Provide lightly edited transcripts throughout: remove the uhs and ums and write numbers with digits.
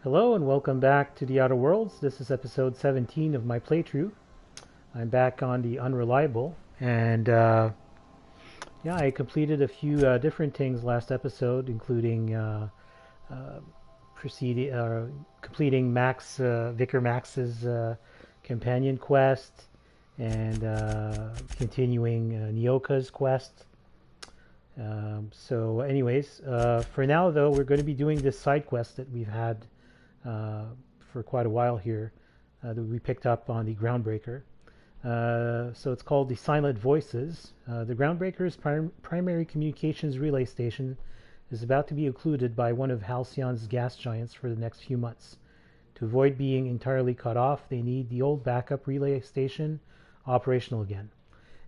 Hello and welcome back to the Outer Worlds. This is episode 17 of my playthrough. I'm back on the Unreliable, and yeah, I completed a few different things last episode, including completing Vicar Max's companion quest, and continuing Nyoka's quest. So anyways, for now though, we're going to be doing this side quest that we've had for quite a while here, that we picked up on the Groundbreaker. So it's called the Silent Voices. The Groundbreaker's primary communications relay station is about to be occluded by one of Halcyon's gas giants for the next few months. To avoid being entirely cut off, they need the old backup relay station operational again.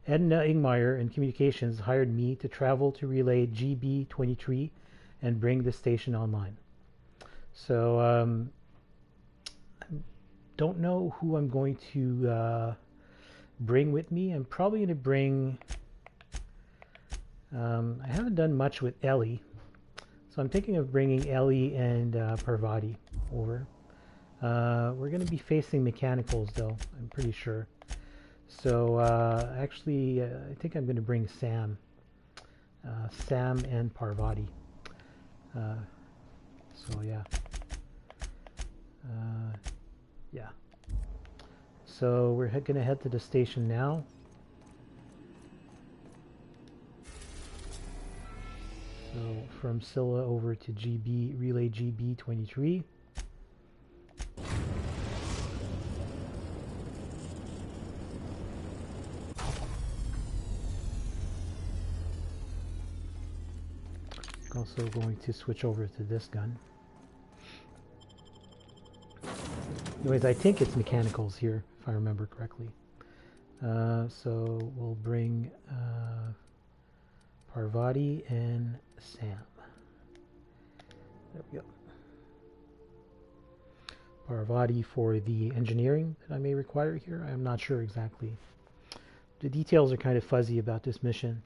Edna Ingmeyer in Communications hired me to travel to relay GB23 and bring the station online. So, I don't know who I'm going to bring with me. I'm probably going to bring... I haven't done much with Ellie, so I'm thinking of bringing Ellie and Parvati over. We're going to be facing mechanicals, though, I'm pretty sure. So, actually, I think I'm going to bring Sam. Sam and Parvati. So, yeah. Yeah. So, we're going to head to the station now. So, from Scylla over to relay GB23. Also going to switch over to this gun. Anyways, I think it's mechanicals here, if I remember correctly. So we'll bring Parvati and Sam. There we go. Parvati for the engineering that I may require here. I'm not sure exactly. The details are kind of fuzzy about this mission.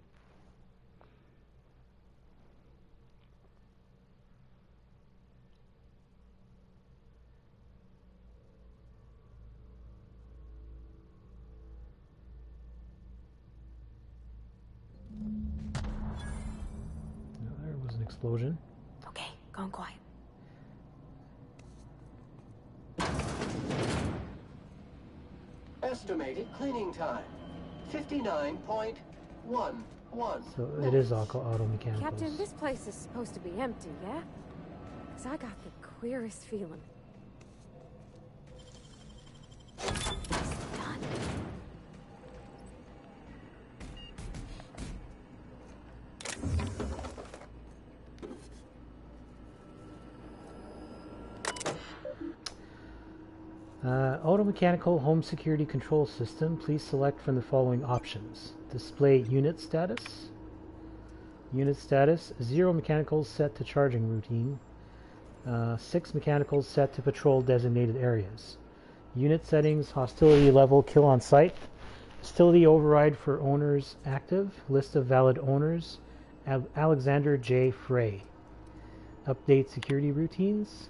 Explosion. Okay, gone quiet. Estimated cleaning time 59.11. So it is auto mechanicals. Captain, this place is supposed to be empty, yeah? Because I got the queerest feeling. Done. Auto-mechanical home security control system. Please select from the following options. Display unit status. Unit status. 0 mechanicals set to charging routine. 6 mechanicals set to patrol designated areas. Unit settings. Hostility level. Kill on sight. Hostility override for owners active. List of valid owners. Alexander J. Frey. Update security routines.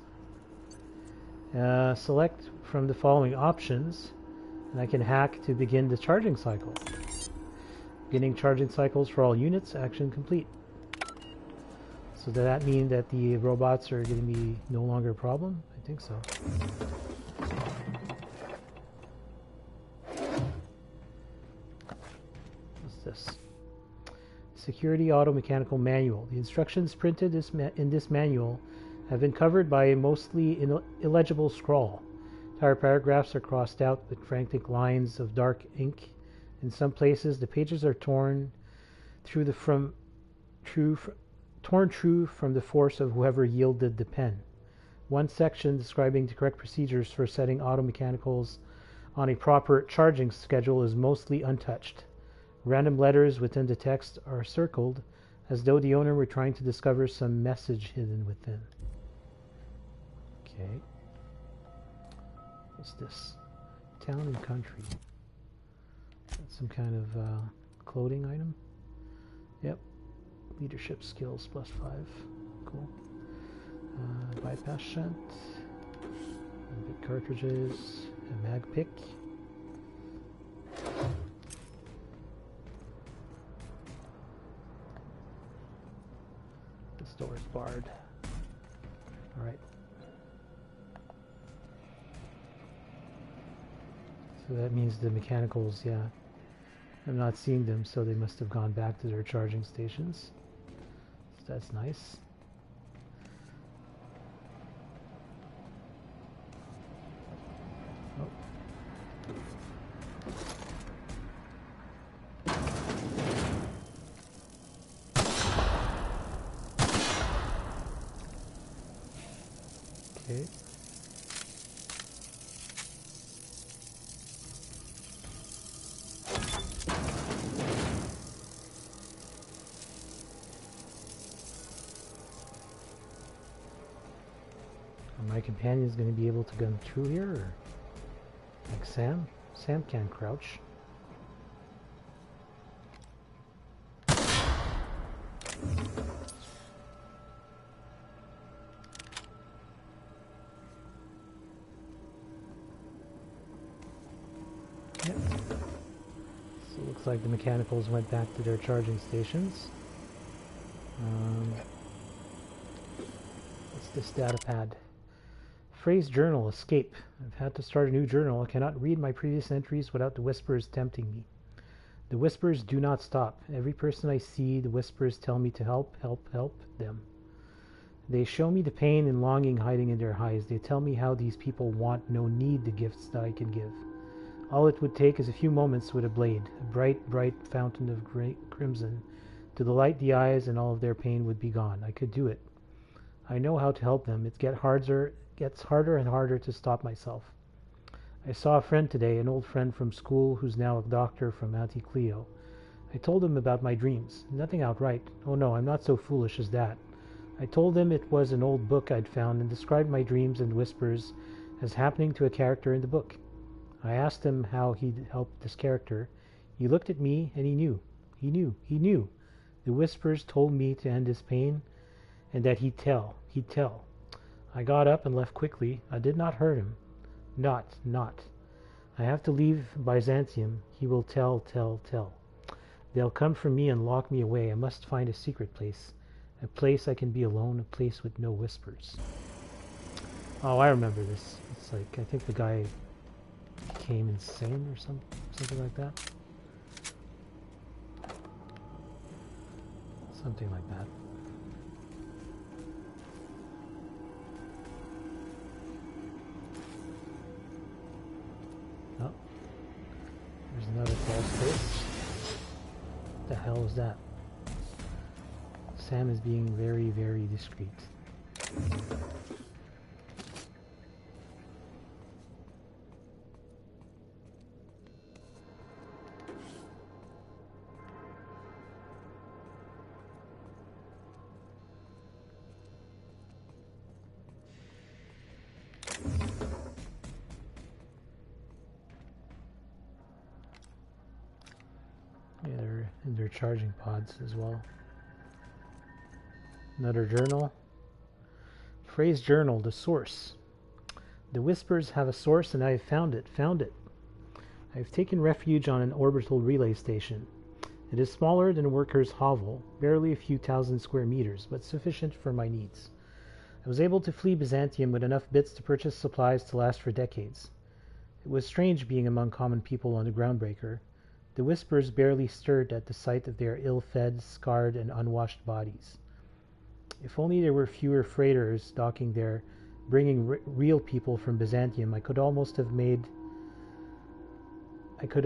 Select from the following options, and I can hack to begin the charging cycle. Beginning charging cycles for all units, action complete. So does that mean that the robots are going to be no longer a problem? I think so. What's this? Security Auto Mechanical Manual. The instructions printed in this manual have been covered by a mostly illegible scrawl. Entire paragraphs are crossed out with frantic lines of dark ink. In some places, the pages are torn through from the force of whoever yielded the pen. One section describing the correct procedures for setting auto mechanicals on a proper charging schedule is mostly untouched. Random letters within the text are circled as though the owner were trying to discover some message hidden within. Okay. What's this? Town and country. That's some kind of clothing item. Yep. Leadership skills +5. Cool. Bypass shunt. Bit cartridges, a mag pick. This door is barred. Alright. So that means the mechanicals, yeah. I'm not seeing them, so they must have gone back to their charging stations. So that's nice. Oh. Okay. My companion is going to be able to gun through here, or like Sam? Sam can crouch. Yep. So it looks like the mechanicals went back to their charging stations. What's this data pad? Frey's journal, escape. I've had to start a new journal. I cannot read my previous entries without the whispers tempting me. The whispers do not stop. Every person I see, the whispers tell me to help, help, help them. They show me the pain and longing hiding in their eyes. They tell me how these people want, no need the gifts that I can give. All it would take is a few moments with a blade, a bright, bright fountain of great crimson, to delight the eyes, and all of their pain would be gone. I could do it. I know how to help them. It gets harder and harder to stop myself. I saw a friend today, an old friend from school who's now a doctor from Auntie Cleo. I told him about my dreams. Nothing outright. Oh no, I'm not so foolish as that. I told him it was an old book I'd found and described my dreams and whispers as happening to a character in the book. I asked him how he'd help this character. He looked at me and he knew. He knew. The whispers told me to end his pain and that he'd tell. I got up and left quickly. I did not hurt him. Not. I have to leave Byzantium. He will tell. They'll come for me and lock me away. I must find a secret place. A place I can be alone. A place with no whispers. Oh, I remember this. It's like, I think the guy became insane or something like that. Something like that. Oh, there's another crawl space. What the hell is that? Sam is being very, very discreet. Yeah, they're in their charging pods as well. Another journal. Frey's journal, the source. The whispers have a source and I have found it. I have taken refuge on an orbital relay station. It is smaller than a worker's hovel, barely a few thousand square meters, but sufficient for my needs. I was able to flee Byzantium with enough bits to purchase supplies to last for decades. It was strange being among common people on the Groundbreaker. The whispers barely stirred at the sight of their ill-fed, scarred, and unwashed bodies. If only there were fewer freighters docking there, bringing real people from Byzantium, I could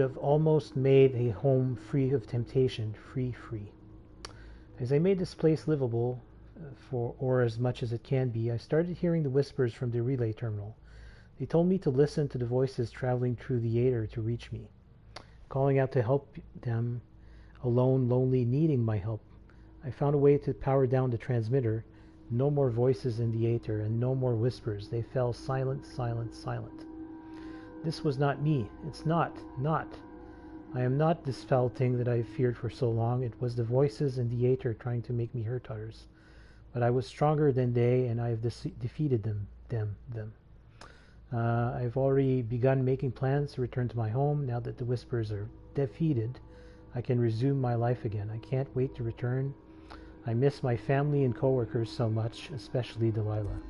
have almost made a home free of temptation, free. As I made this place livable, or as much as it can be, I started hearing the whispers from the relay terminal. They told me to listen to the voices traveling through the aether to reach me, calling out to help them, alone, lonely, needing my help. I found a way to power down the transmitter. No more voices in the aether, and no more whispers. They fell silent. This was not me. It's not. I am not this foul thing that I have feared for so long. It was the voices in the aether trying to make me hurt others. But I was stronger than they, and I have defeated them. I've already begun making plans to return to my home. Now that the Whispers are defeated, I can resume my life again. I can't wait to return. I miss my family and coworkers so much, especially Delilah.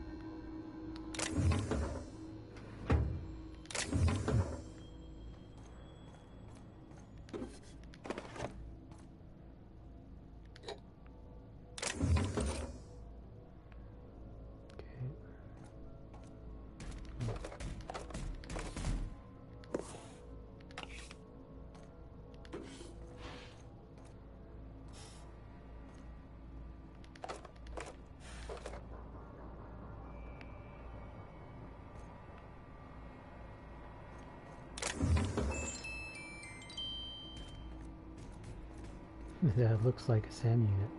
That looks like a SAM unit.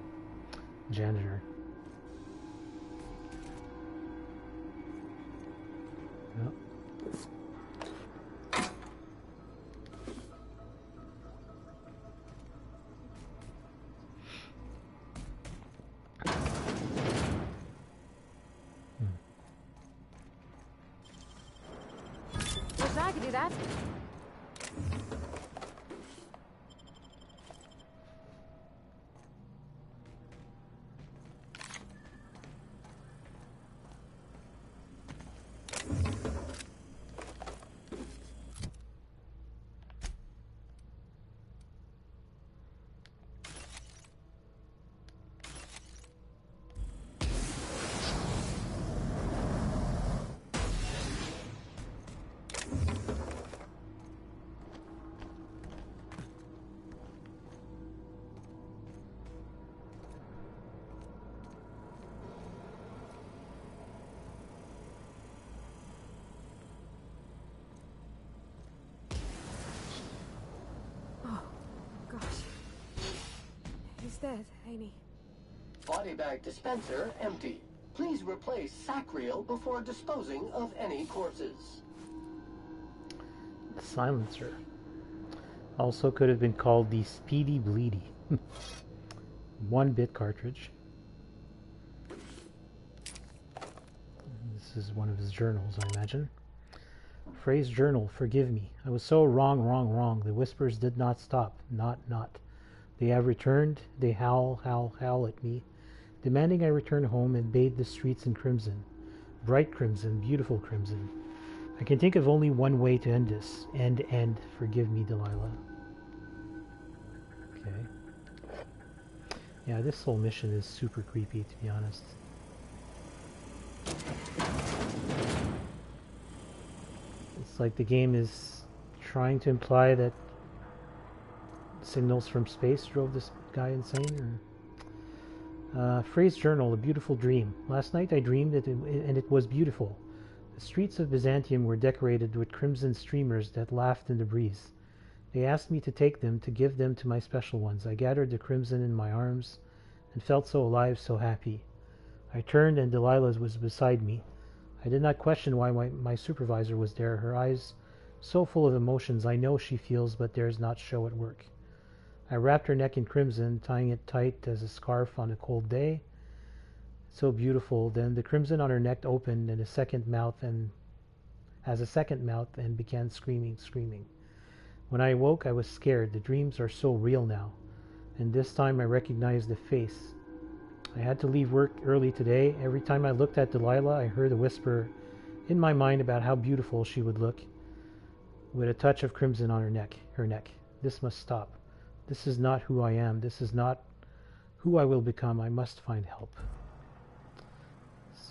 Janitor. Yep. Wish I could do that. Dead, ain't he? Body bag dispenser empty. Please replace sack reel before disposing of any corpses. Silencer. Also could have been called the Speedy Bleedy. 1-bit cartridge. This is one of his journals, I imagine. Frey's journal, forgive me. I was so wrong. The Whispers did not stop. Not. They have returned. They howl at me, demanding I return home and bathe the streets in crimson. Bright crimson, beautiful crimson. I can think of only one way to end this. End. Forgive me, Delilah. Okay. Yeah, this whole mission is super creepy, to be honest. It's like the game is trying to imply that signals from space drove this guy insane. Frey's journal, a beautiful dream. Last night I dreamed and it was beautiful. The streets of Byzantium were decorated with crimson streamers that laughed in the breeze. They asked me to take them, to give them to my special ones. I gathered the crimson in my arms and felt so alive, so happy. I turned and Delilah was beside me. I did not question why my supervisor was there. Her eyes so full of emotions I know she feels but dares not show at work. I wrapped her neck in crimson, tying it tight as a scarf on a cold day. So beautiful. Then the crimson on her neck opened and a second mouth and began screaming. When I awoke, I was scared. The dreams are so real now. And this time I recognized the face. I had to leave work early today. Every time I looked at Delilah, I heard a whisper in my mind about how beautiful she would look with a touch of crimson on her neck. This must stop. This is not who I am. This is not who I will become. I must find help.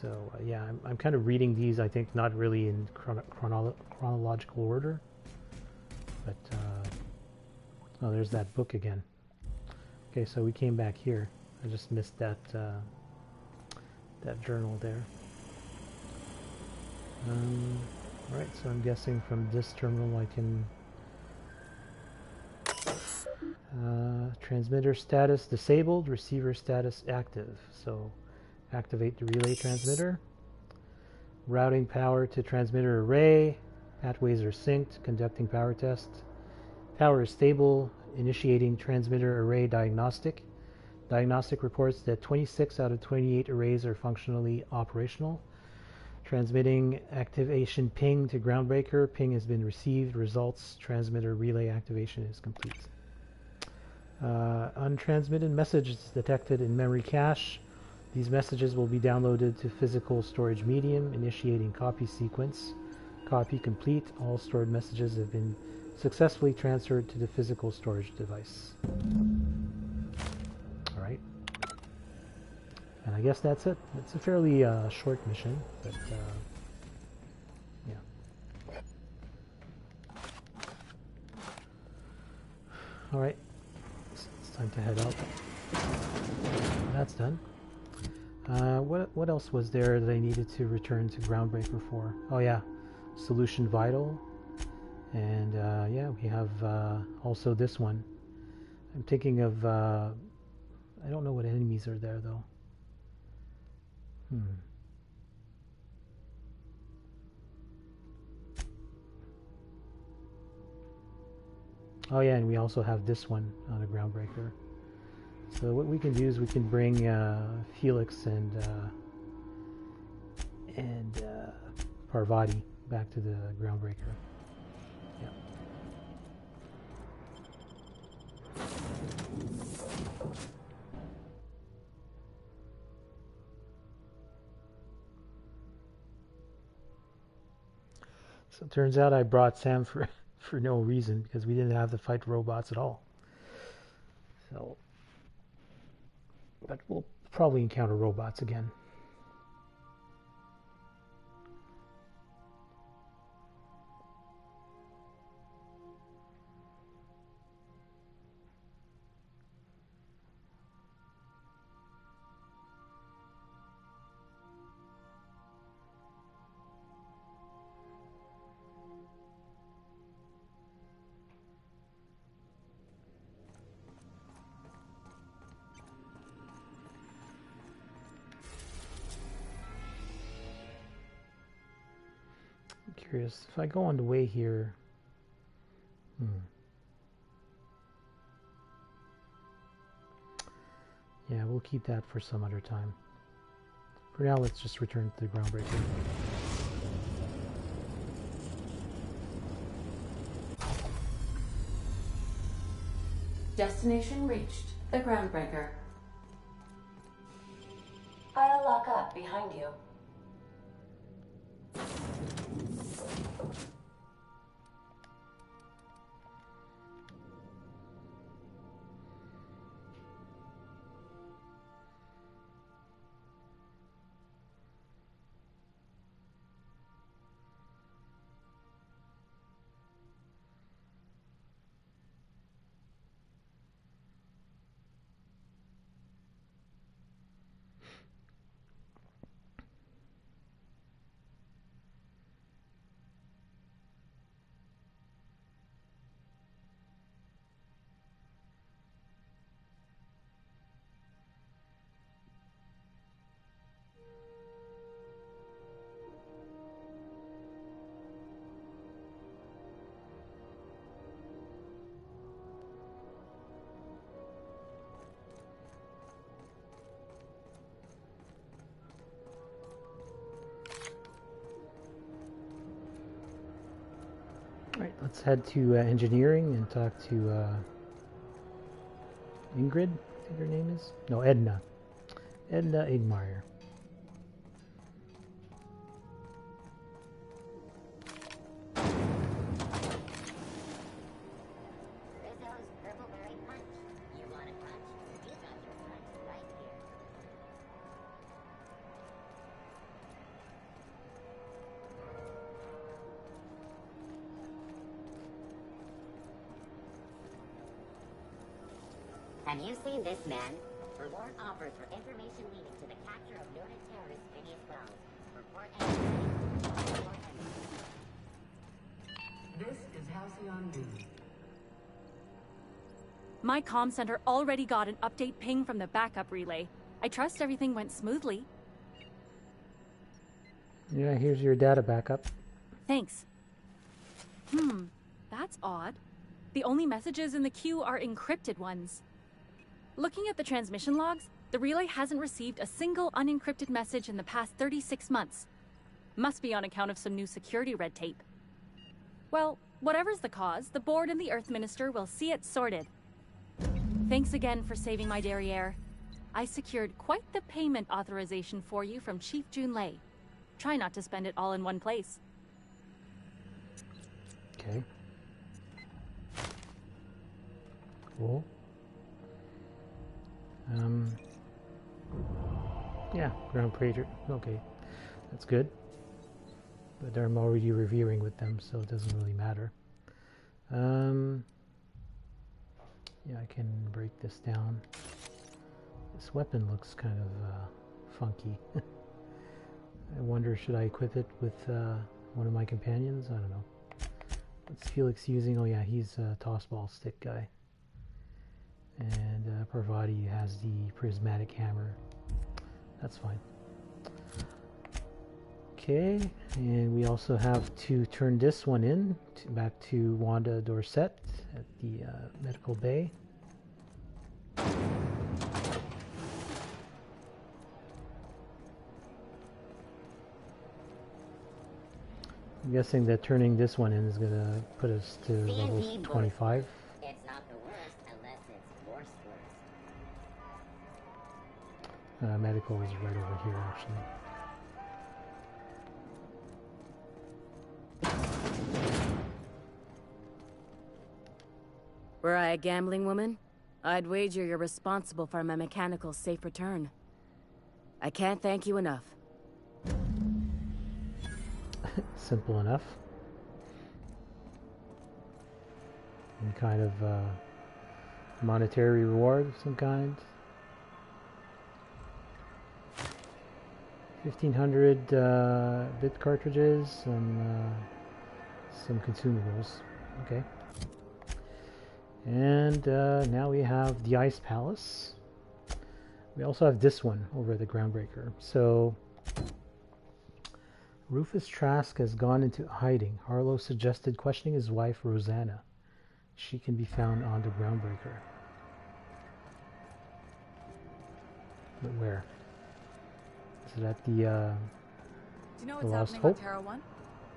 So, yeah, I'm kind of reading these, I think, not really in chronological order. But, oh, there's that book again. Okay, so we came back here. I just missed that, that journal there. Alright, so I'm guessing from this terminal I can... transmitter status disabled, receiver status active. So activate the relay transmitter. Routing power to transmitter array. Pathways are synced. Conducting power test. Power is stable. Initiating transmitter array diagnostic. Diagnostic reports that 26 out of 28 arrays are functionally operational. Transmitting activation ping to Groundbreaker. Ping has been received. Results. Transmitter relay activation is complete. Untransmitted messages detected in memory cache. These messages will be downloaded to physical storage medium, initiating copy sequence. Copy complete. All stored messages have been successfully transferred to the physical storage device. Alright. And I guess that's it. It's a fairly short mission, but yeah. Alright. It's time to head out. That's done. What else was there that I needed to return to Groundbreaker for? Oh yeah, Solution Vital. And yeah, we have also this one. I'm thinking of, I don't know what enemies are there though. Oh yeah, and we also have this one on a Groundbreaker. So what we can do is we can bring Felix and Parvati back to the Groundbreaker. Yeah. So it turns out I brought Sam for no reason, because we didn't have to fight robots at all. So, but we'll probably encounter robots again. Curious if I go on the way here. Yeah, we'll keep that for some other time. For now, let's just return to the Groundbreaker. Destination reached. The Groundbreaker. I'll lock up behind you. Alright, let's head to engineering and talk to Ingrid, I think her name is? No, Edna. Edna Igmeyer. Have you seen this man? Reward offers for information leading to the capture of noted terrorist Phineas Wells. Report enemy. This is Halcyon News. My comm center already got an update ping from the backup relay. I trust everything went smoothly. Yeah, here's your data backup. Thanks. That's odd. The only messages in the queue are encrypted ones. Looking at the transmission logs, the relay hasn't received a single unencrypted message in the past 36 months. Must be on account of some new security red tape. Well, whatever's the cause, the board and the Earth Minister will see it sorted. Thanks again for saving my derriere. I secured quite the payment authorization for you from Chief Junlei. Try not to spend it all in one place. Okay. Cool. Yeah, Groundbreaker. Okay, that's good. But I'm already reviewing with them, so it doesn't really matter. Yeah, I can break this down. This weapon looks kind of funky. I wonder, should I equip it with one of my companions? I don't know. What's Felix using? Oh yeah, he's a tossball stick guy. And Parvati has the Prismatic Hammer. That's fine. Okay, and we also have to turn this one in back to Wanda Dorset at the medical bay. I'm guessing that turning this one in is going to put us to level 25. It's not the worst unless it's worse. Medical is right over here, actually. Were I a gambling woman, I'd wager you're responsible for my mechanical safe return. I can't thank you enough. Simple enough. Any kind of monetary reward of some kind. 1,500 bit cartridges and some consumables. Okay. And now we have the Ice Palace. We also have this one over the Groundbreaker. So Rufus Trask has gone into hiding. Harlow suggested questioning his wife, Rosana. She can be found on the Groundbreaker. But where? Is it at the Do you know what's Lost happening Hope? on Terra 1?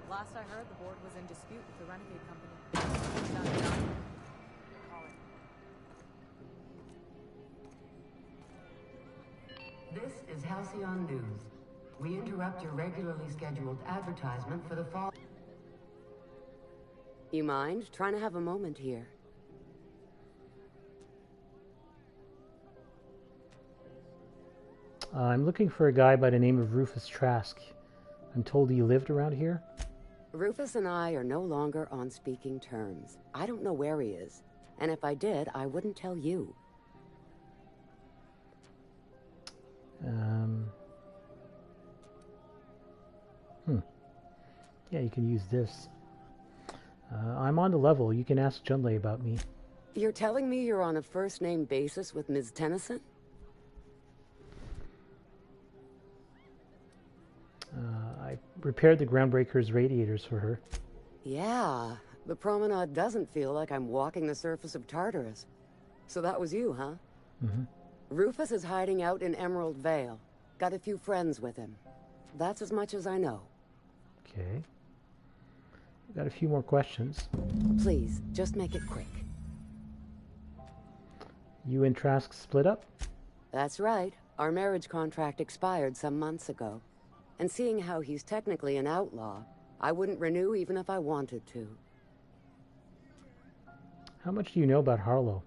Last I heard, the board was in dispute with the Renegade Company. This is Halcyon News. We interrupt your regularly scheduled advertisement for the fall. You mind? Trying to have a moment here. I'm looking for a guy by the name of Rufus Trask. I'm told he lived around here. Rufus and I are no longer on speaking terms. I don't know where he is. And if I did, I wouldn't tell you. Yeah, you can use this. I'm on the level. You can ask Junlei about me. You're telling me you're on a first-name basis with Ms. Tennyson? I repaired the Groundbreaker's radiators for her. Yeah, the promenade doesn't feel like I'm walking the surface of Tartarus. So that was you, huh? Mm-hmm. Rufus is hiding out in Emerald Vale. Got a few friends with him. That's as much as I know. Okay. Got a few more questions. Please, just make it quick. You and Trask split up? That's right. Our marriage contract expired some months ago. And seeing how he's technically an outlaw, I wouldn't renew even if I wanted to. How much do you know about Harlow?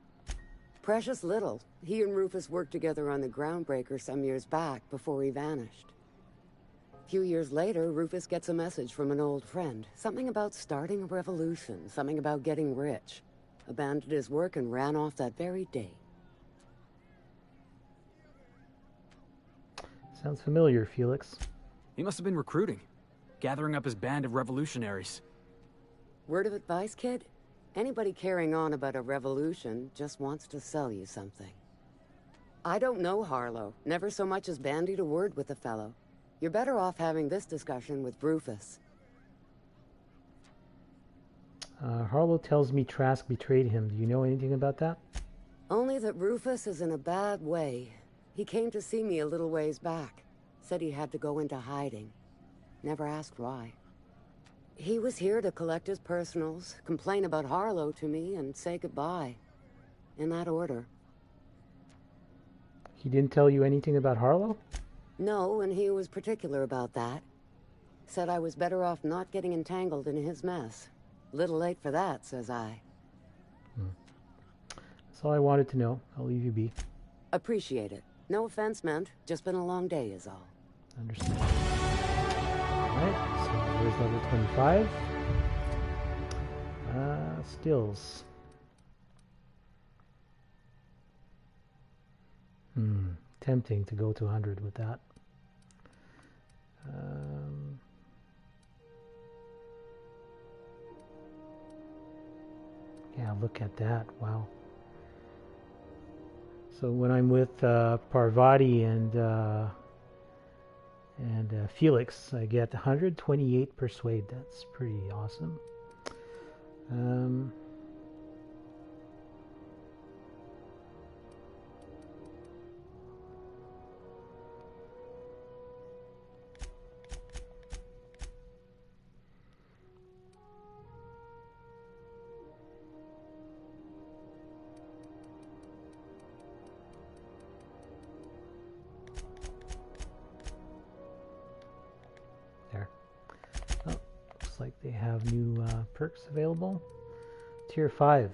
Precious little. He and Rufus worked together on the Groundbreaker some years back before he vanished. A few years later, Rufus gets a message from an old friend. Something about starting a revolution, something about getting rich. Abandoned his work and ran off that very day. Sounds familiar, Felix. He must have been recruiting, gathering up his band of revolutionaries. Word of advice, kid? Anybody carrying on about a revolution just wants to sell you something. I don't know Harlow. Never so much as bandied a word with the fellow. You're better off having this discussion with Rufus. Harlow tells me Trask betrayed him. Do you know anything about that? Only that Rufus is in a bad way. He came to see me a little ways back. Said he had to go into hiding. Never asked why. He was here to collect his personals, complain about Harlow to me, and say goodbye. In that order. He didn't tell you anything about Harlow? No, and he was particular about that. Said I was better off not getting entangled in his mess. Little late for that, says I. That's all I wanted to know. I'll leave you be. Appreciate it. No offense meant. Just been a long day is all. Understand. Alright, so there's level 25. Stills. Tempting to go to 100 with that. Yeah, look at that. Wow. So when I'm with Parvati and Felix, I get 128 persuade. That's pretty awesome. Like they have new perks available. Tier 5.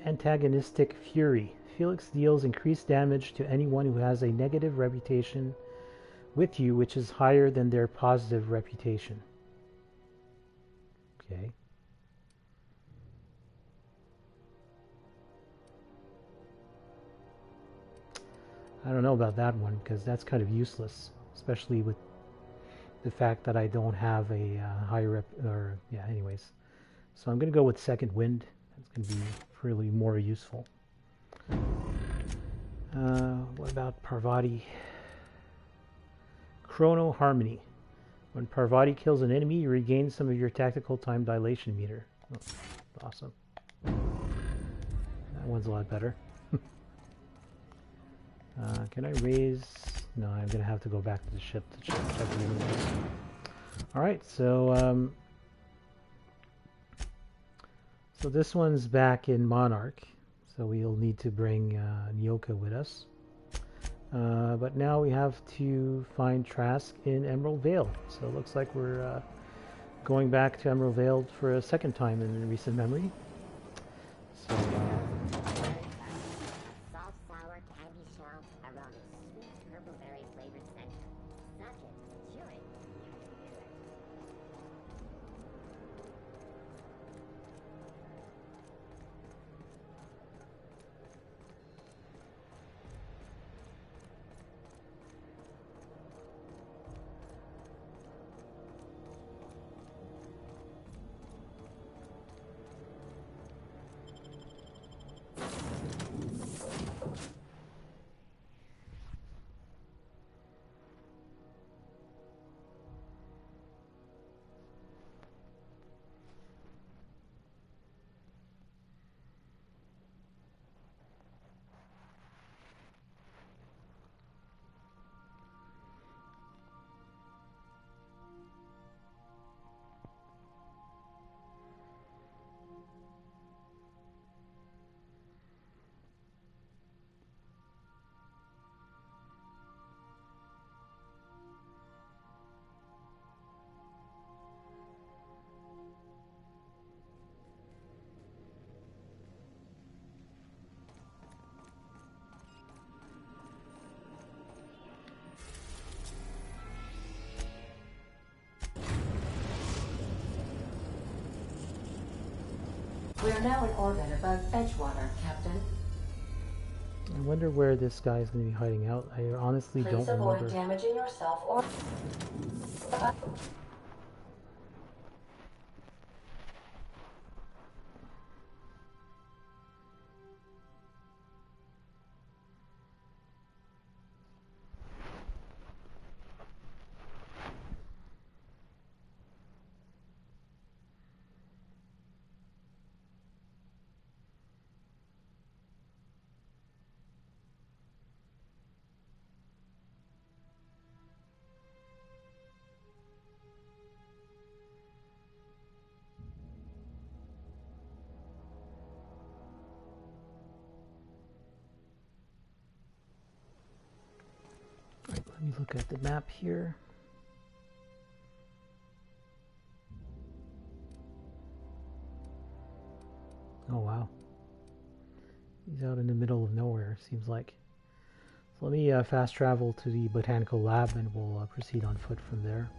Antagonistic Fury. Felix deals increased damage to anyone who has a negative reputation with you, which is higher than their positive reputation. Okay. I don't know about that one, because that's kind of useless, especially with the fact that I don't have a high rep, or yeah, anyways. So I'm going to go with Second Wind. That's going to be really more useful. What about Parvati? Chrono Harmony. When Parvati kills an enemy, you regain some of your tactical time dilation meter. Oh, awesome. That one's a lot better. Can I raise... No, I'm going to have to go back to the ship to check the inventory. Alright, so this one's back in Monarch, so we'll need to bring Nyoka with us. But now we have to find Trask in Emerald Vale, so it looks like we're going back to Emerald Vale for a second time in recent memory. So, We are now in orbit above Edgewater, Captain. I wonder where this guy is going to be hiding out. I honestly don't remember. Please avoid damaging yourself or... look at the map here. Oh wow. He's out in the middle of nowhere, seems like. So let me fast travel to the botanical lab and we'll proceed on foot from there.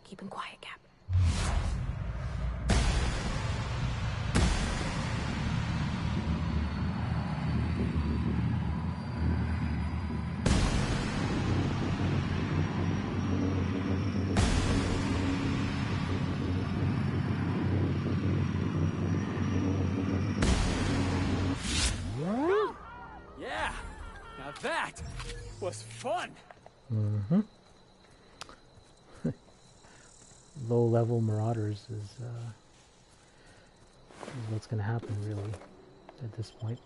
Keep him quiet, Cap. Yeah, now that was fun. Mm-hmm. Low-level marauders is what's going to happen, really, at this point.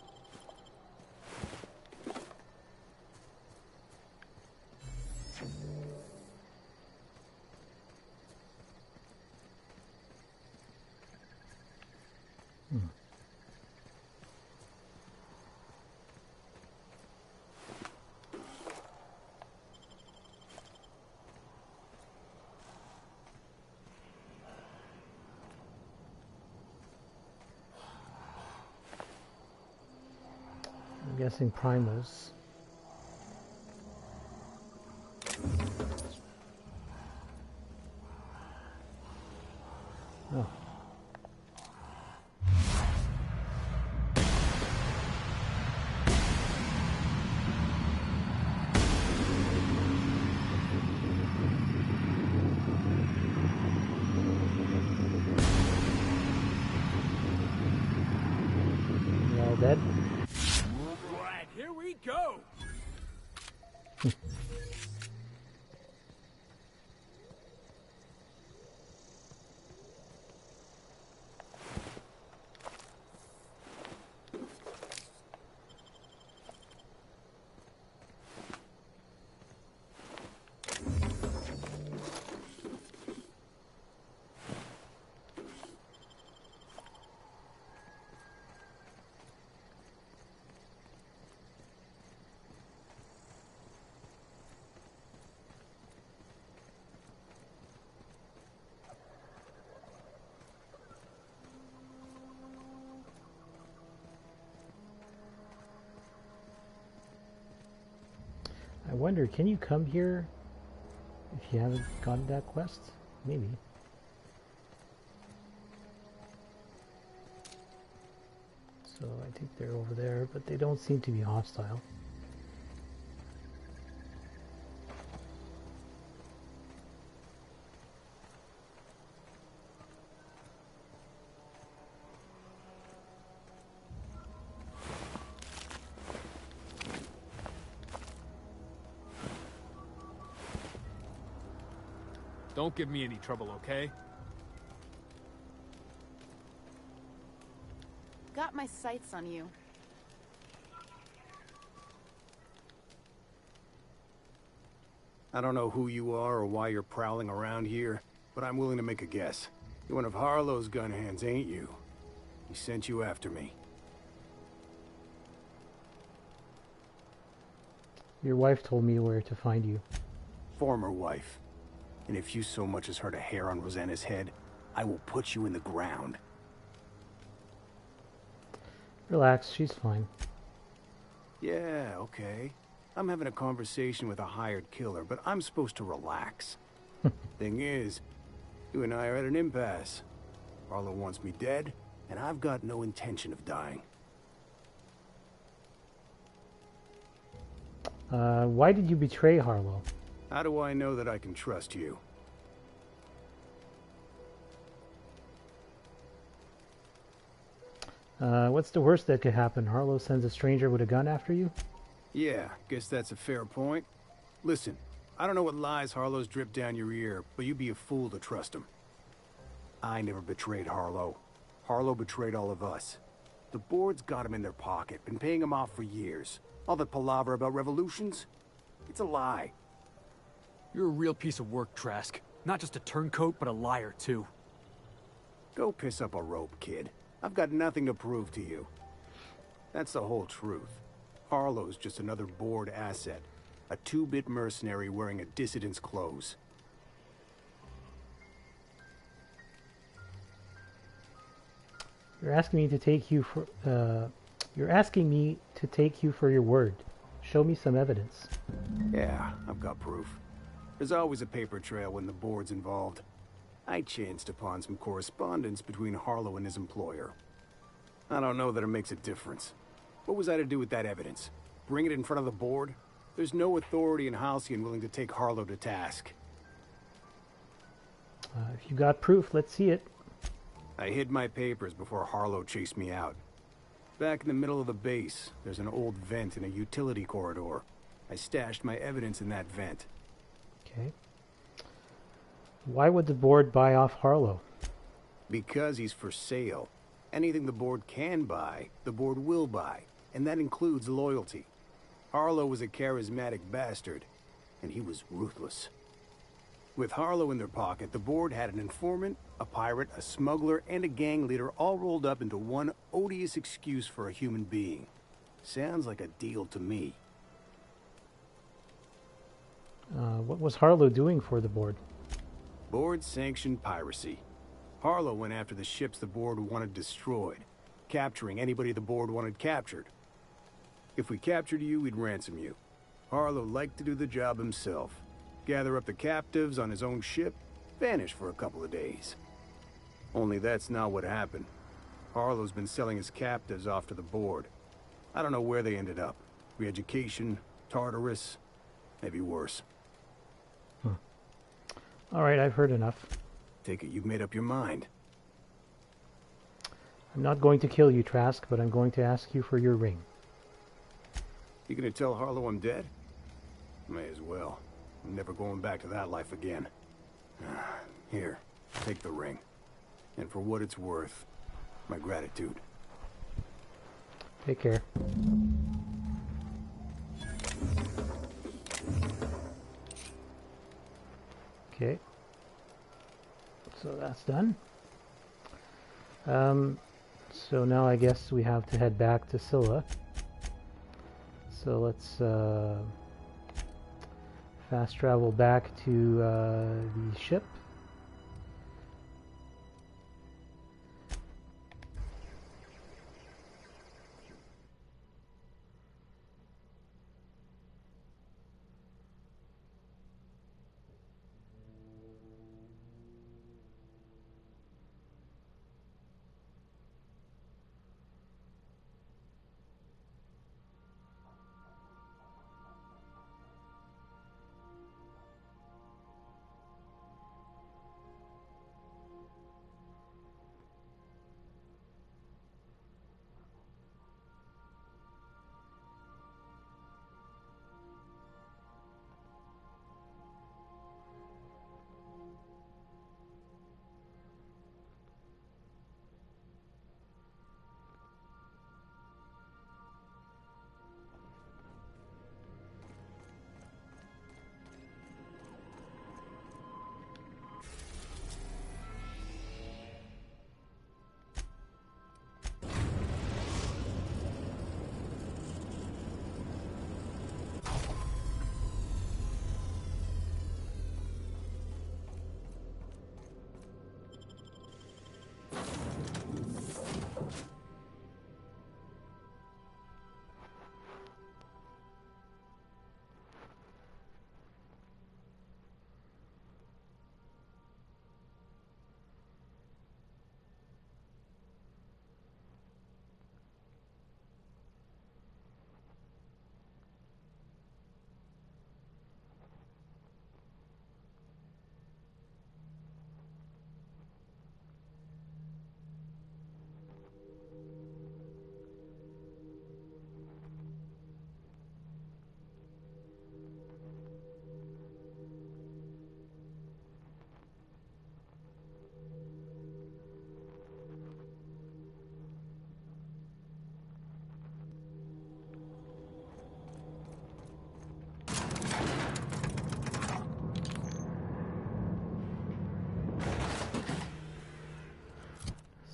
I'm guessing primals. Oh. You all dead? Right, here we go. I wonder, can you come here if you haven't gotten that quest? Maybe. So I think they're over there, but they don't seem to be hostile. Don't give me any trouble, okay? Got my sights on you. I don't know who you are or why you're prowling around here, but I'm willing to make a guess. You're one of Harlow's gun hands, ain't you? He sent you after me. Your wife told me where to find you. Former wife. And if you so much as hurt a hair on Rosana's head, I will put you in the ground. Relax, she's fine. Yeah, okay. I'm having a conversation with a hired killer, but I'm supposed to relax. Thing is, you and I are at an impasse. Harlow wants me dead, and I've got no intention of dying. Why did you betray Harlow? How do I know that I can trust you? What's the worst that could happen? Harlow sends a stranger with a gun after you? Yeah, guess that's a fair point. Listen, I don't know what lies Harlow's dripped down your ear, but you'd be a fool to trust him. I never betrayed Harlow. Harlow betrayed all of us. The board's got him in their pocket, been paying him off for years. All that palaver about revolutions? It's a lie. You're a real piece of work, Trask. Not just a turncoat, but a liar, too. Go piss up a rope, kid. I've got nothing to prove to you. That's the whole truth. Harlow's just another board asset. A 2-bit mercenary wearing a dissident's clothes. You're asking me to take you for your word. Show me some evidence. Yeah, I've got proof. There's always a paper trail when the board's involved. I chanced upon some correspondence between Harlow and his employer. I don't know that it makes a difference. What was I to do with that evidence? Bring it in front of the board? There's no authority in Halcyon willing to take Harlow to task. If you got proof, let's see it. I hid my papers before Harlow chased me out. Back in the middle of the base, there's an old vent in a utility corridor. I stashed my evidence in that vent. Okay. Why would the board buy off Harlow? Because he's for sale. Anything the board can buy, the board will buy. And that includes loyalty. Harlow was a charismatic bastard, and he was ruthless. With Harlow in their pocket, the board had an informant, a pirate, a smuggler, and a gang leader all rolled up into one odious excuse for a human being. Sounds like a deal to me. What was Harlow doing for the board? Board-sanctioned piracy. Harlow went after the ships the board wanted destroyed, capturing anybody the board wanted captured. If we captured you, we'd ransom you. Harlow liked to do the job himself. Gather up the captives on his own ship, vanish for a couple of days. Only that's not what happened. Harlow's been selling his captives off to the board. I don't know where they ended up. Re-education, Tartarus, maybe worse. All right, I've heard enough. Take it you've made up your mind. I'm not going to kill you, Trask, but I'm going to ask you for your ring. You gonna tell Harlow I'm dead? May as well. I'm never going back to that life again. Here, take the ring. And for what it's worth, my gratitude. Take care. Okay. So that's done. So now I guess we have to head back to Scylla. So let's fast travel back to the ship.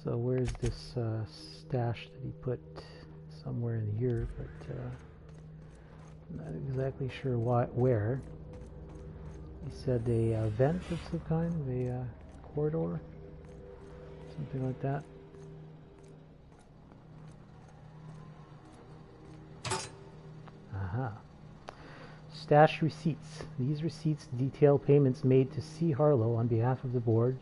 So where's this stash that he put somewhere in here, but not exactly sure where. He said a vent of some kind, a corridor, something like that. Aha. Stash receipts. These receipts detail payments made to C. Harlow on behalf of the board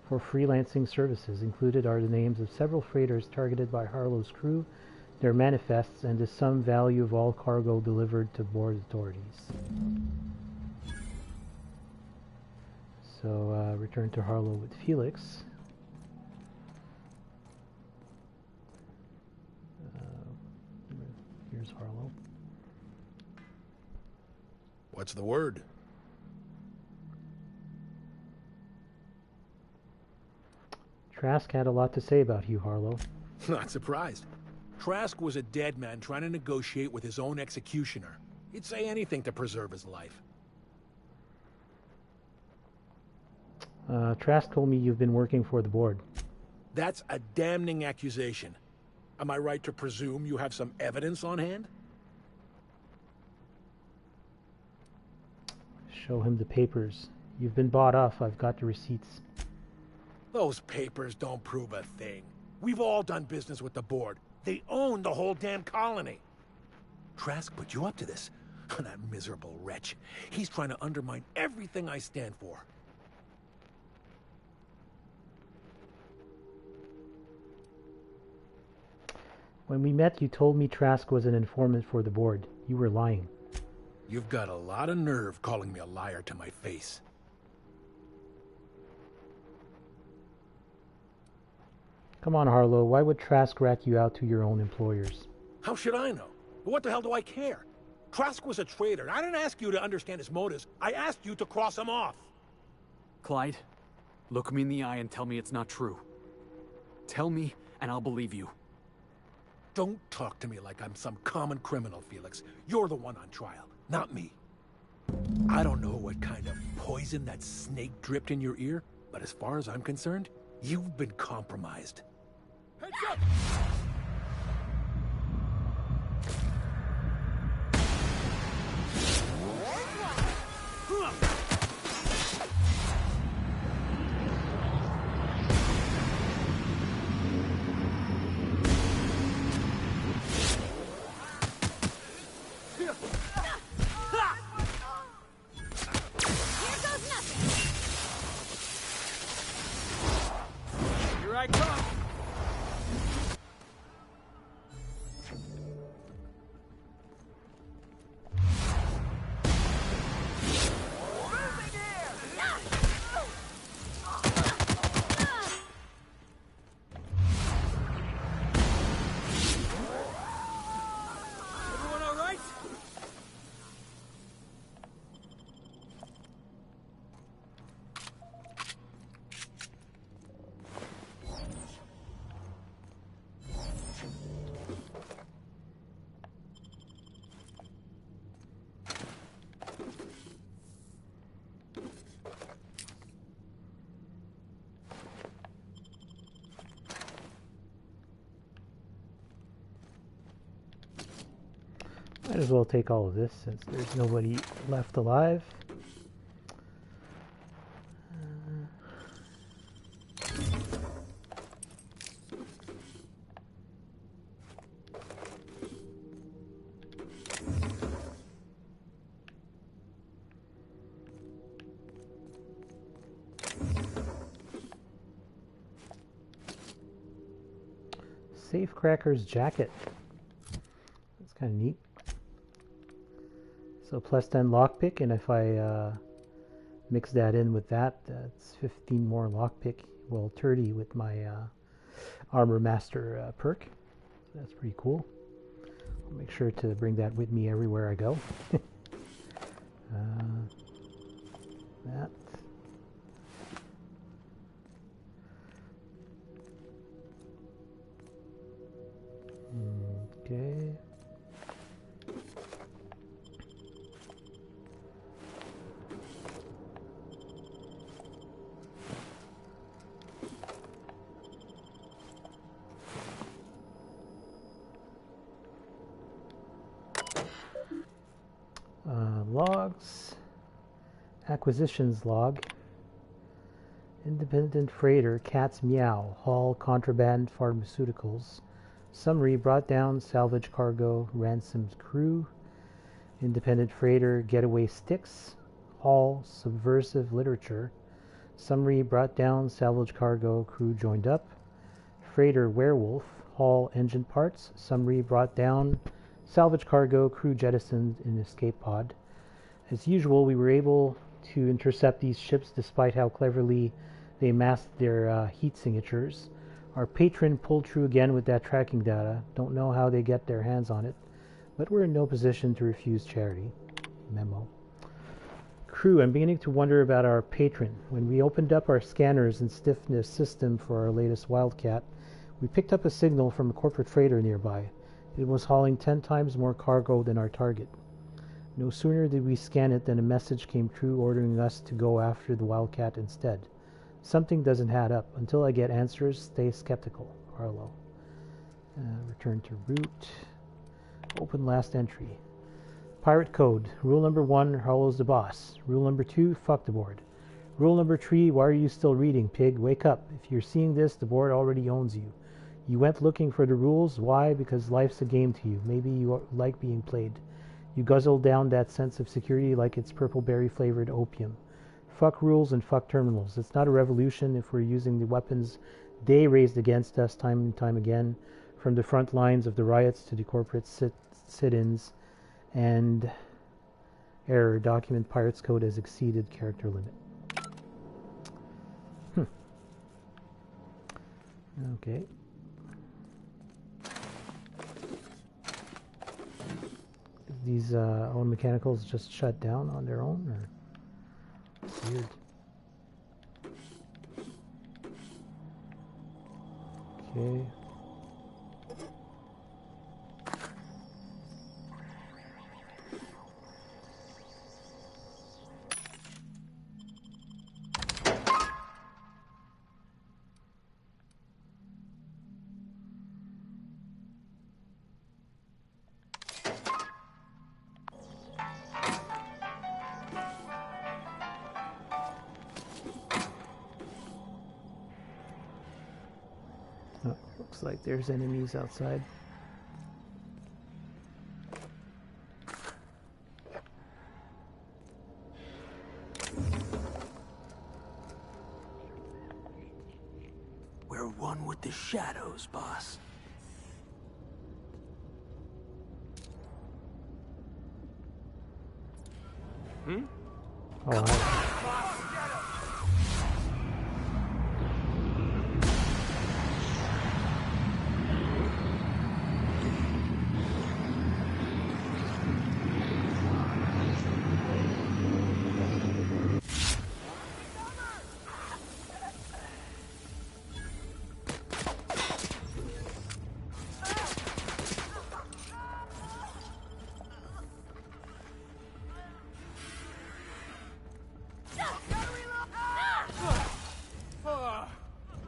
for freelancing services. Included are the names of several freighters targeted by Harlow's crew, their manifests, and the sum value of all cargo delivered to board authorities. So, return to Harlow with Felix. Here's Harlow. What's the word? Trask had a lot to say about you, Harlow. Not surprised. Trask was a dead man trying to negotiate with his own executioner. He'd say anything to preserve his life. Trask told me you've been working for the board. That's a damning accusation. Am I right to presume you have some evidence on hand? Show him the papers. You've been bought off. I've got the receipts. Those papers don't prove a thing. We've all done business with the board. They own the whole damn colony. Trask put you up to this. That miserable wretch. He's trying to undermine everything I stand for. When we met, you told me Trask was an informant for the board. You were lying. You've got a lot of nerve calling me a liar to my face. Come on, Harlow. Why would Trask rat you out to your own employers? How should I know? What the hell do I care? Trask was a traitor. I didn't ask you to understand his motives. I asked you to cross him off. Clyde, look me in the eye and tell me it's not true. Tell me, and I'll believe you. Don't talk to me like I'm some common criminal, Felix. You're the one on trial, not me. I don't know what kind of poison that snake dripped in your ear, but as far as I'm concerned, you've been compromised. Heads up! Might as well take all of this since there's nobody left alive. Safecracker's jacket. That's kind of neat. So plus 10 lockpick, and if I mix that in with that, that's 15 more lockpick. Well, 30 with my Armor Master perk. So that's pretty cool. I'll make sure to bring that with me everywhere I go. That. Okay. Acquisitions log. Independent freighter, Cat's Meow, haul contraband pharmaceuticals. Summary, brought down salvage cargo, ransomed crew. Independent freighter, getaway sticks, haul subversive literature. Summary, brought down salvage cargo, crew joined up. Freighter Werewolf, haul engine parts. Summary, brought down salvage cargo, crew jettisoned in escape pod. As usual, we were able to intercept these ships despite how cleverly they masked their heat signatures. Our patron pulled through again with that tracking data. Don't know how they get their hands on it, but we're in no position to refuse charity. Memo. Crew, I'm beginning to wonder about our patron. When we opened up our scanners and stiffness system for our latest Wildcat, we picked up a signal from a corporate freighter nearby. It was hauling 10 times more cargo than our target. No sooner did we scan it than a message came through ordering us to go after the Wildcat instead. Something doesn't add up. Until I get answers, stay skeptical. Harlow. Return to root. Open last entry. Pirate code. Rule number 1, Harlow's the boss. Rule number 2, fuck the board. Rule number 3, why are you still reading, pig? Wake up. If you're seeing this, the board already owns you. You went looking for the rules. Why? Because life's a game to you. Maybe you like being played. You guzzle down that sense of security like it's purple berry flavored opium. Fuck rules and fuck terminals. It's not a revolution if we're using the weapons they raised against us time and time again, from the front lines of the riots to the corporate sit-ins, and error, document pirates code has exceeded character limit. Okay. These own mechanicals just shut down on their own, or it's weird. Okay. Oh, looks like there's enemies outside. We're one with the shadows, boss. Oh,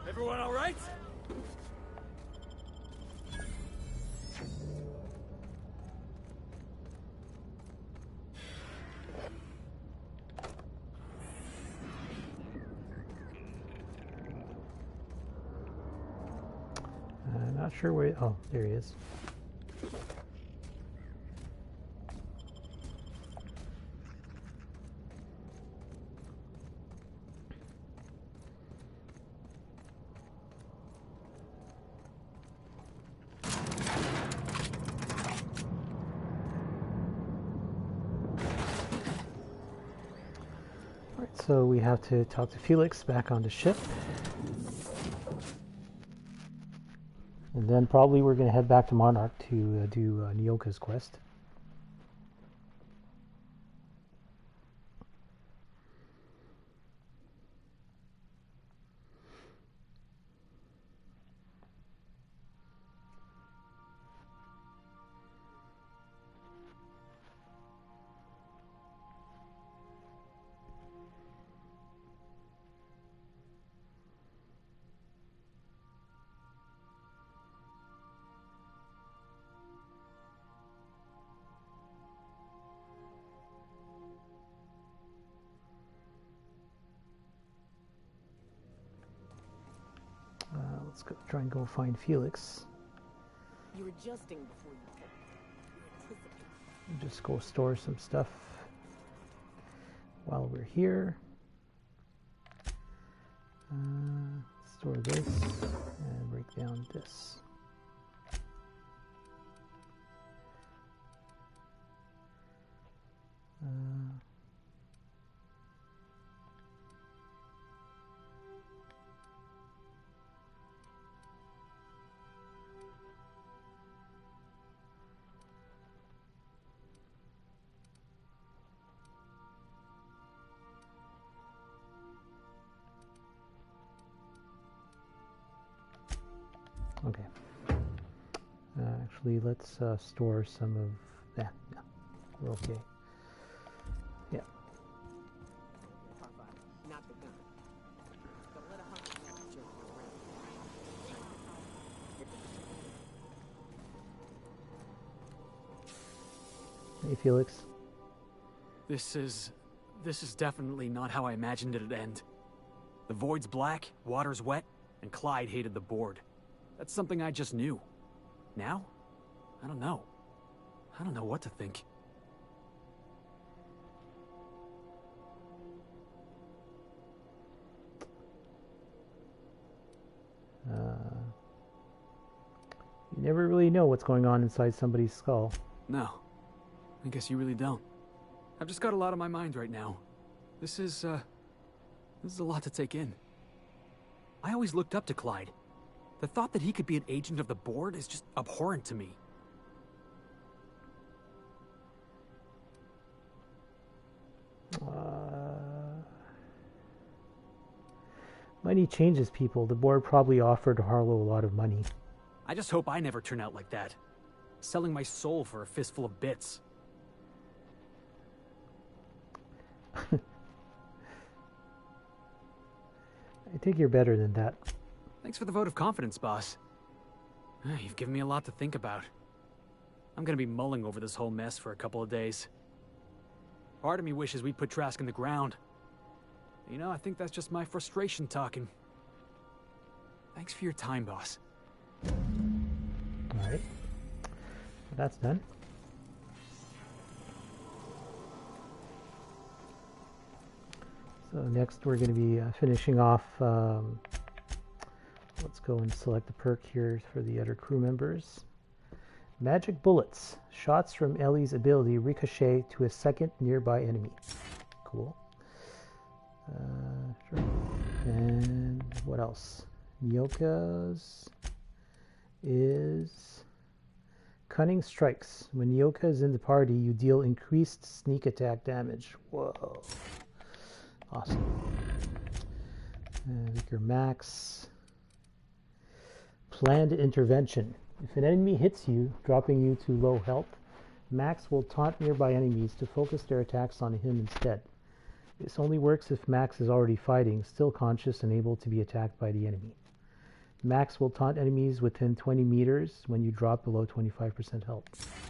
Everyone all right? not sure where. Oh, there he is. So we have to talk to Felix back on the ship. And then probably we're going to head back to Monarch to do Nyoka's quest. let's go try and go find Felix. You're adjusting before you talk. You're anticipating. Just go store some stuff while we're here. Store this and break down this. Okay. Actually, let's store some of that. Yeah, we're okay. Yeah. Not the gun. Don't let a hungry man jerk you around. Hey, Felix. This is definitely not how I imagined it'd end. The void's black, water's wet, and Clyde hated the board. That's something I just knew. Now? I don't know. I don't know what to think. You never really know what's going on inside somebody's skull. No. I guess you really don't. I've just got a lot on my mind right now. This is a lot to take in. I always looked up to Clyde. The thought that he could be an agent of the board is just abhorrent to me. Money changes people. The board probably offered Harlow a lot of money. I just hope I never turn out like that. Selling my soul for a fistful of bits. I think you're better than that. Thanks for the vote of confidence, boss. You've given me a lot to think about. I'm gonna be mulling over this whole mess for a couple of days. Part of me wishes we'd put Trask in the ground. You know, I think that's just my frustration talking. Thanks for your time, boss. Alright. That's done. So next we're going to be finishing off, let's go and select the perk here for the other crew members. Magic bullets. Shots from Ellie's ability ricochet to a second nearby enemy. Cool. Sure. And what else? Nyoka's is Cunning Strikes. When Nyoka is in the party, you deal increased sneak attack damage. Whoa. Awesome. Weaker Max. Planned Intervention. If an enemy hits you, dropping you to low health, Max will taunt nearby enemies to focus their attacks on him instead. This only works if Max is already fighting, still conscious and able to be attacked by the enemy. Max will taunt enemies within 20 meters when you drop below 25% health.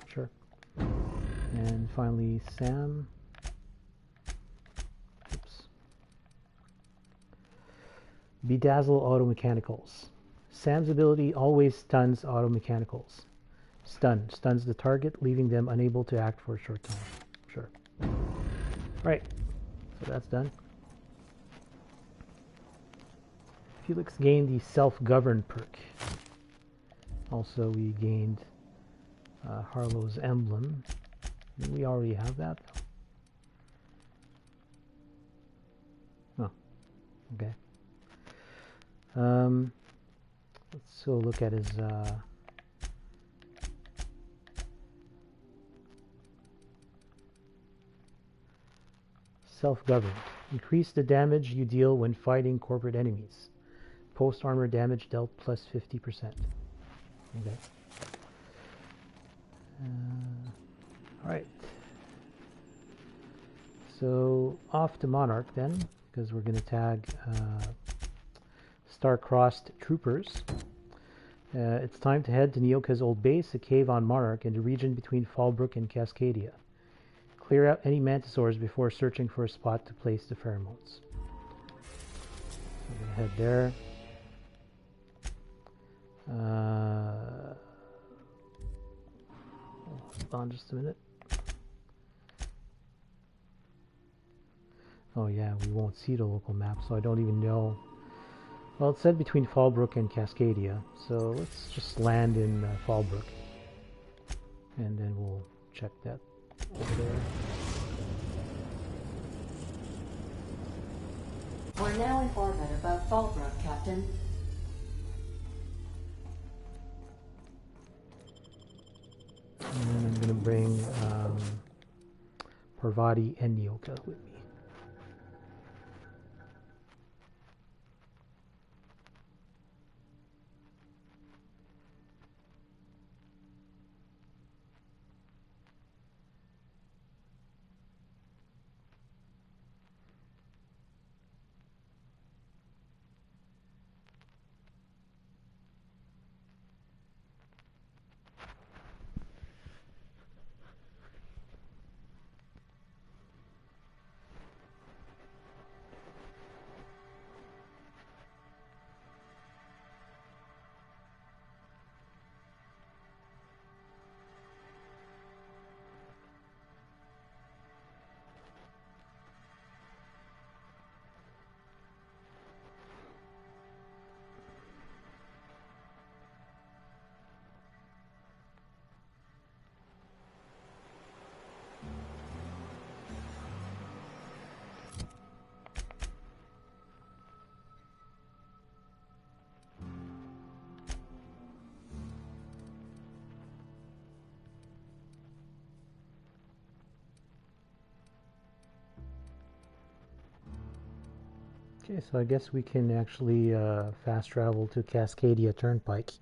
Sure. And finally, Sam. Oops. Bedazzle Auto Mechanicals. Sam's ability always stuns auto mechanicals. Stun. Stuns the target, leaving them unable to act for a short time. Sure. Right. So that's done. Felix gained the self-govern perk. Also, we gained Harlow's emblem. We already have that. Oh, okay. Let's go look at his self-govern. Increase the damage you deal when fighting corporate enemies. Post-armor damage dealt plus 50%. Okay. Alright. So, off to Monarch then, because we're going to tag Star-Crossed Troopers. It's time to head to Nyoka's old base, a cave on Monarch, in the region between Fallbrook and Cascadia. Clear out any mantisaurs before searching for a spot to place the pheromones. So we're going to head there. Hold on just a minute. Oh yeah, we won't see the local map, so I don't even know. Well, it said between Fallbrook and Cascadia, so let's just land in Fallbrook. And then we'll check that over there. We're now in orbit above Fallbrook, Captain. And I'm going to bring Parvati and Nyoka with me. Okay, so I guess we can actually fast travel to Cascadia Turnpike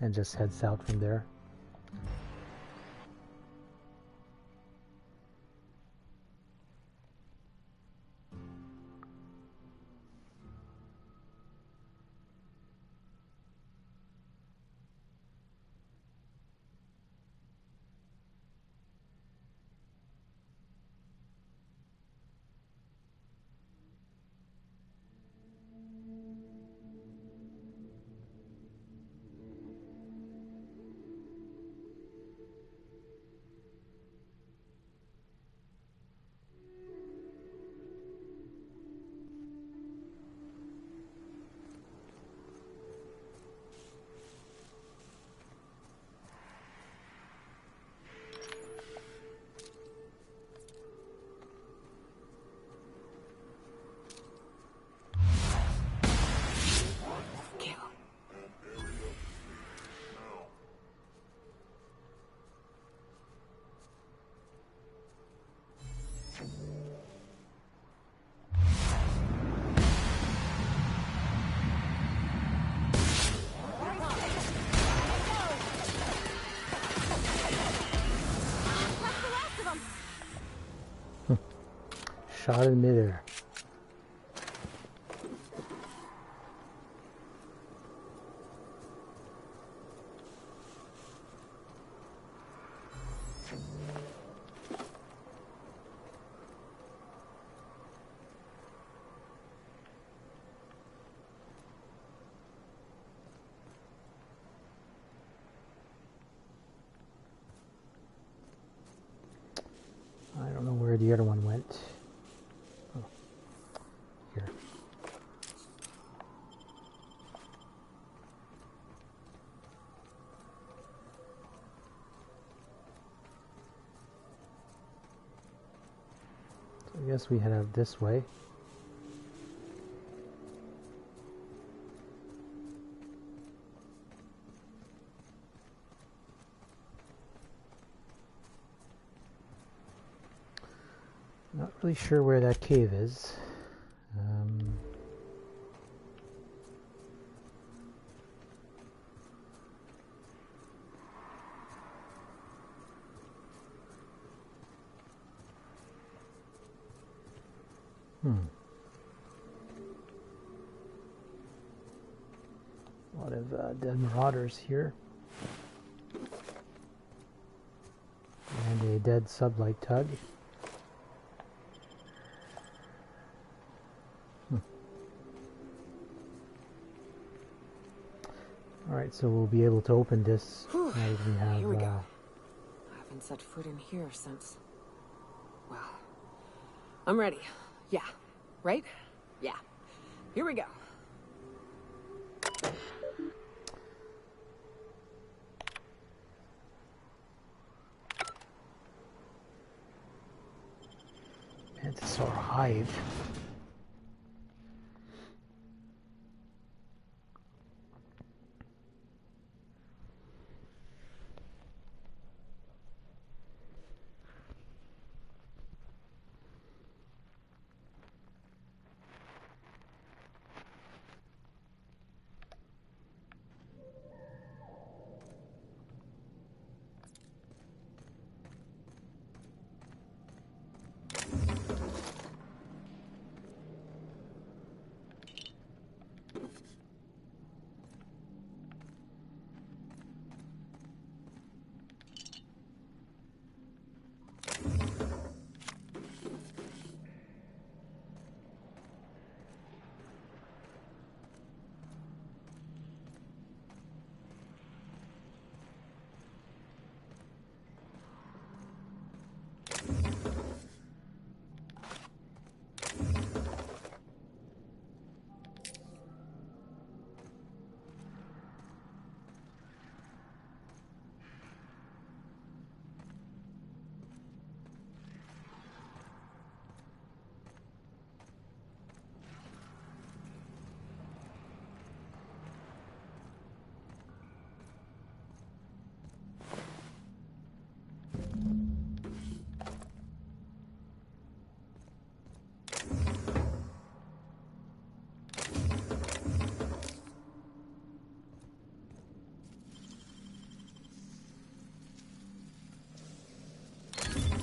and just head south from there. Shot in midair. I don't know where the other one went. Oh, here. So I guess we head out this way. Not really sure where that cave is. A lot of dead marauders here. And a dead sublight tug. Alright, so we'll be able to open this now that we have... Here we go. I haven't set foot in here since... Well... I'm ready. Yeah. Right? Yeah. Here we go. Mantisaur hive.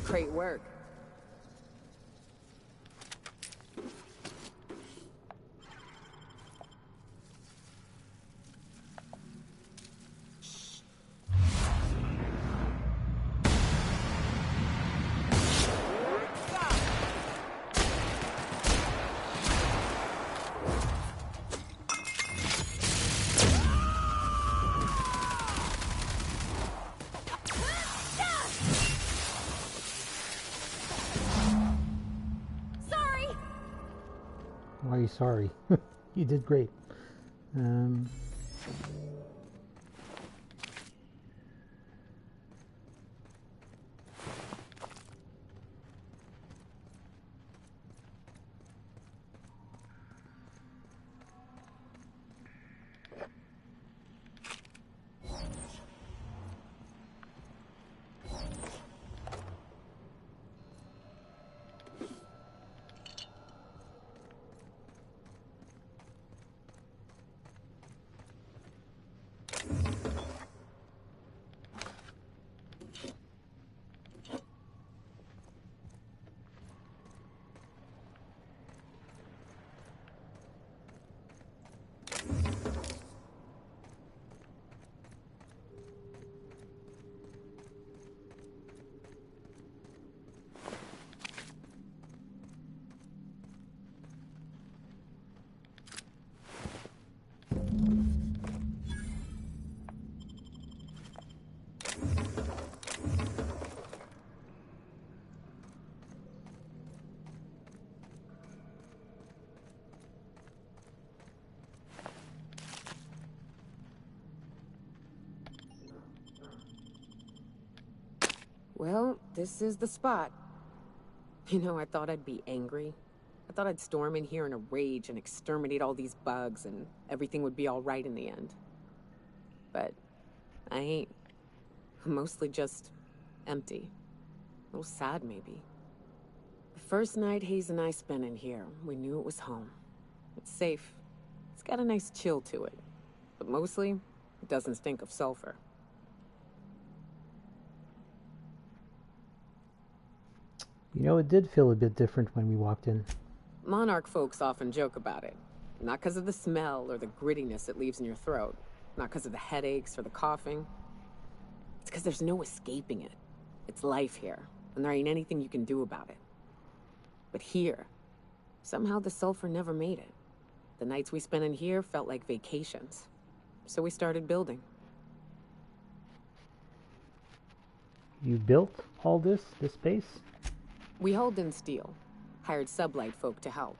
Great work. Why are you sorry? You did great. Well, this is the spot. You know, I thought I'd be angry. I thought I'd storm in here in a rage and exterminate all these bugs and everything would be all right in the end. But I ain't. I'm mostly just empty. A little sad, maybe. The first night Hayes and I spent in here, we knew it was home. It's safe. It's got a nice chill to it. But mostly, it doesn't stink of sulfur. You know, it did feel a bit different when we walked in. Monarch folks often joke about it. Not because of the smell or the grittiness it leaves in your throat. Not because of the headaches or the coughing. It's because there's no escaping it. It's life here, and there ain't anything you can do about it. But here, somehow the sulfur never made it. The nights we spent in here felt like vacations. so we started building. You built all this base? We hauled in steel, hired sublight folk to help.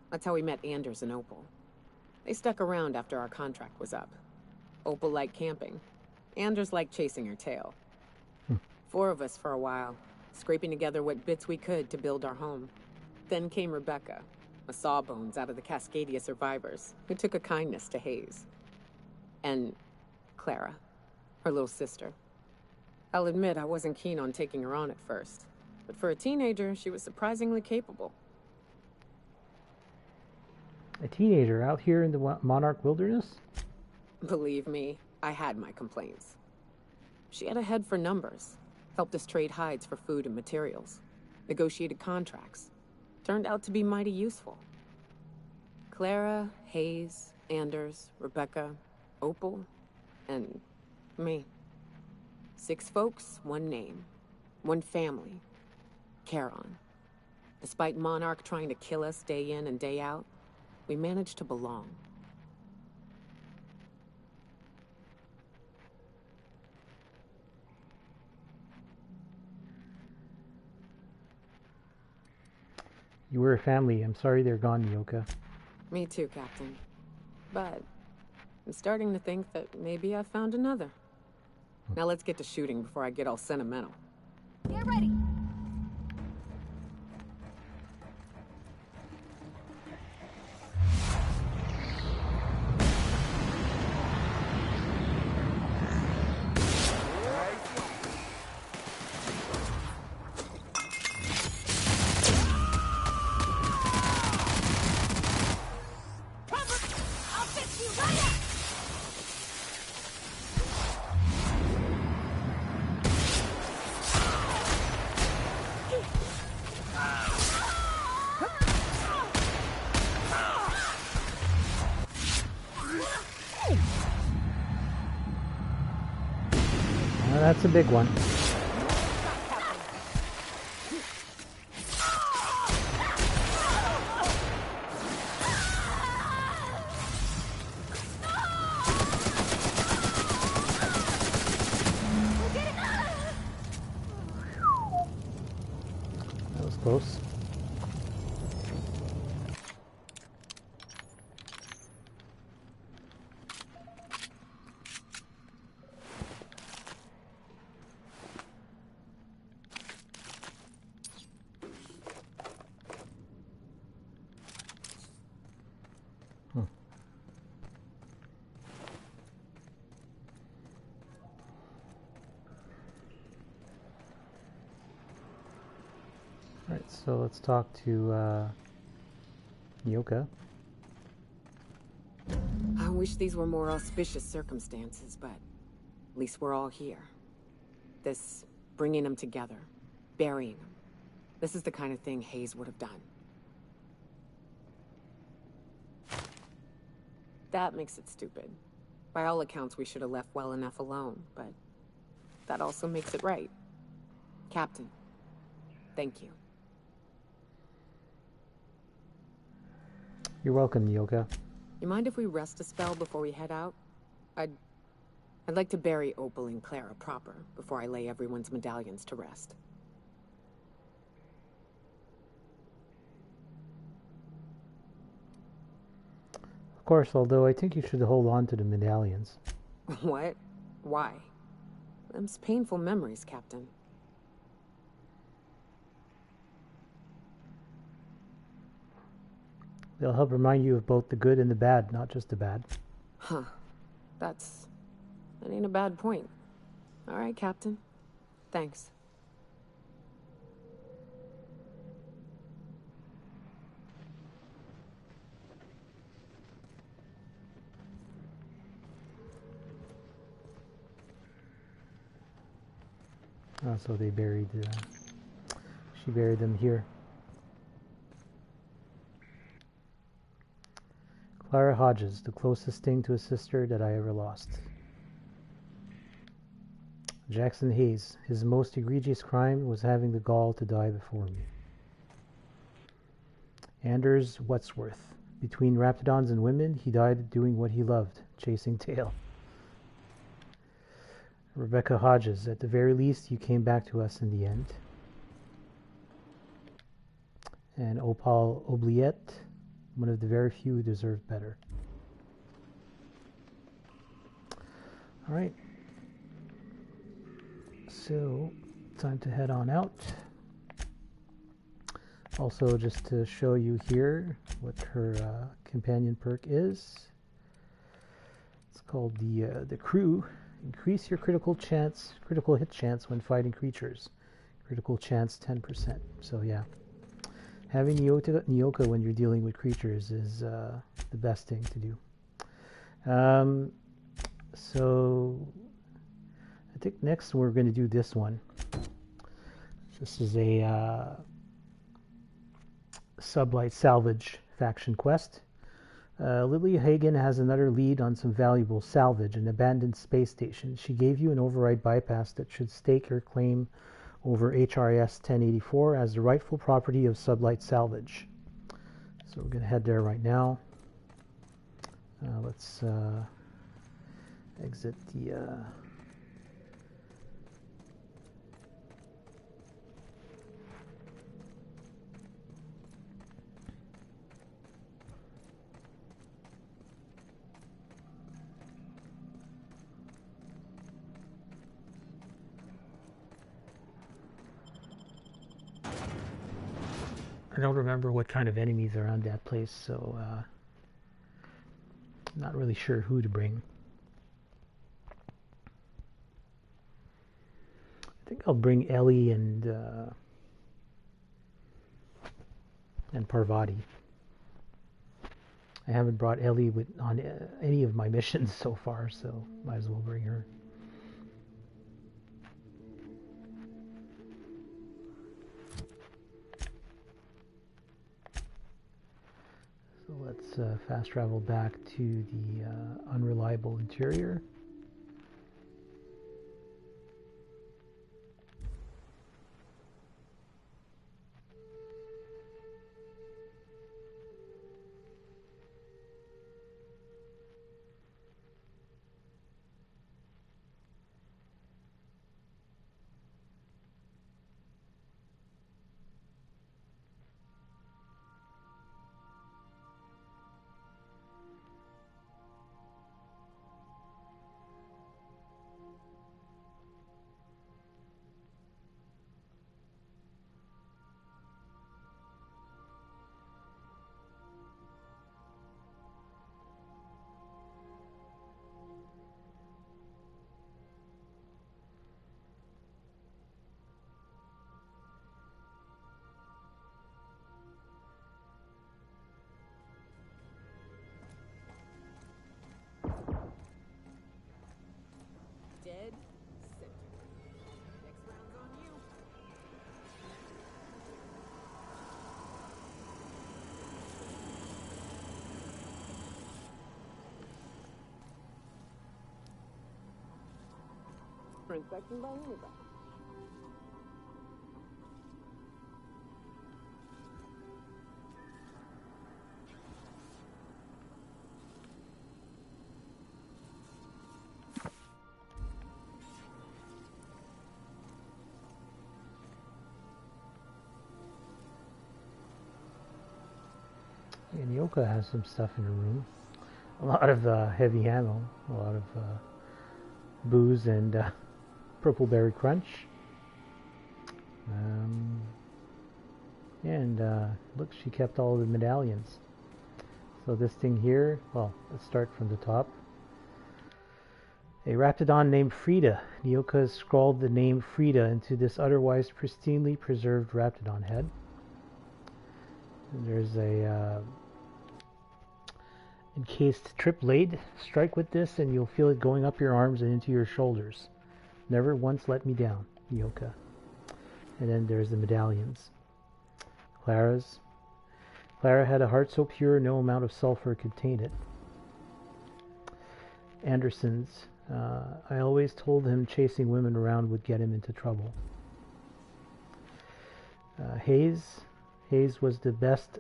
That's how we met Anders and Opal. They stuck around after our contract was up. Opal liked camping. Anders liked chasing her tail. 4 of us for a while, scraping together what bits we could to build our home. Then came Rebecca, a sawbones out of the Cascadia survivors, who took a kindness to Hayes. And Clara, her little sister. I'll admit I wasn't keen on taking her on at first, but for a teenager, she was surprisingly capable. A teenager out here in the Monarch Wilderness? Believe me, I had my complaints. She had a head for numbers, helped us trade hides for food and materials, negotiated contracts. Turned out to be mighty useful. Clara, Hayes, Anders, Rebecca, Opal, and me. 6 folks, 1 name, 1 family. Charon. Despite Monarch trying to kill us day in and day out, we managed to belong. You were a family. I'm sorry they're gone, Nyoka. Me too, Captain. But I'm starting to think that maybe I found another. Now let's get to shooting before I get all sentimental. Get ready! That's a big one. That was close. Alright, so let's talk to Nyoka. I wish these were more auspicious circumstances, but at least we're all here. This bringing them together, burying them. This is the kind of thing Hayes would have done. That makes it stupid. By all accounts, we should have left well enough alone, but that also makes it right. Captain, thank you. You're welcome, Nyoka. You mind if we rest a spell before we head out? I'd like to bury Opal and Clara proper before I lay everyone's medallions to rest. Of course, although I think you should hold on to the medallions. What? Why? Them's painful memories, Captain. They'll help remind you of both the good and the bad, not just the bad. Huh. That ain't a bad point. All right, Captain. Thanks. Oh, so they buried, she buried them here. Clara Hodges, the closest thing to a sister that I ever lost. Jackson Hayes, his most egregious crime was having the gall to die before me. Anders Wetsworth, between raptidons and women, he died doing what he loved, chasing tail. Rebecca Hodges, at the very least, you came back to us in the end. And Opal Oubliette, one of the very few who deserved better. All right. So, time to head on out. Also, just to show you here what her companion perk is. It's called the Crew. Increase your critical hit chance when fighting creatures. Critical chance 10%. So yeah, having Nyoka when you're dealing with creatures is the best thing to do. So I think next we're going to do this one. This is a Sublight Salvage faction quest. Lily Hagen has another lead on some valuable salvage, an abandoned space station. She gave you an override bypass that should stake your claim over HRS 1084 as the rightful property of Sublight Salvage. So we're going to head there right now. Let's exit the... I don't remember what kind of enemies are on that place, so I'm not really sure who to bring. I think I'll bring Ellie and Parvati. I haven't brought Ellie on any of my missions so far, so might as well bring her. So let's fast travel back to the unreliable interior. Dead center. Next round's on you. For inspection by anybody. And Yoka has some stuff in her room. A lot of heavy ammo, a lot of booze and purple berry crunch. And look, she kept all the medallions. So this thing here, well, let's start from the top. A Raptidon named Frida. Nyoka has scrawled the name Frida into this otherwise pristinely preserved Raptidon head. And there's a encased trip blade. Strike with this and you'll feel it going up your arms and into your shoulders. Never once let me down, Nyoka. And then there's the medallions. Clara's. Clara had a heart so pure no amount of sulfur could taint it. Anderson's. I always told him chasing women around would get him into trouble. Hayes. Hayes was the best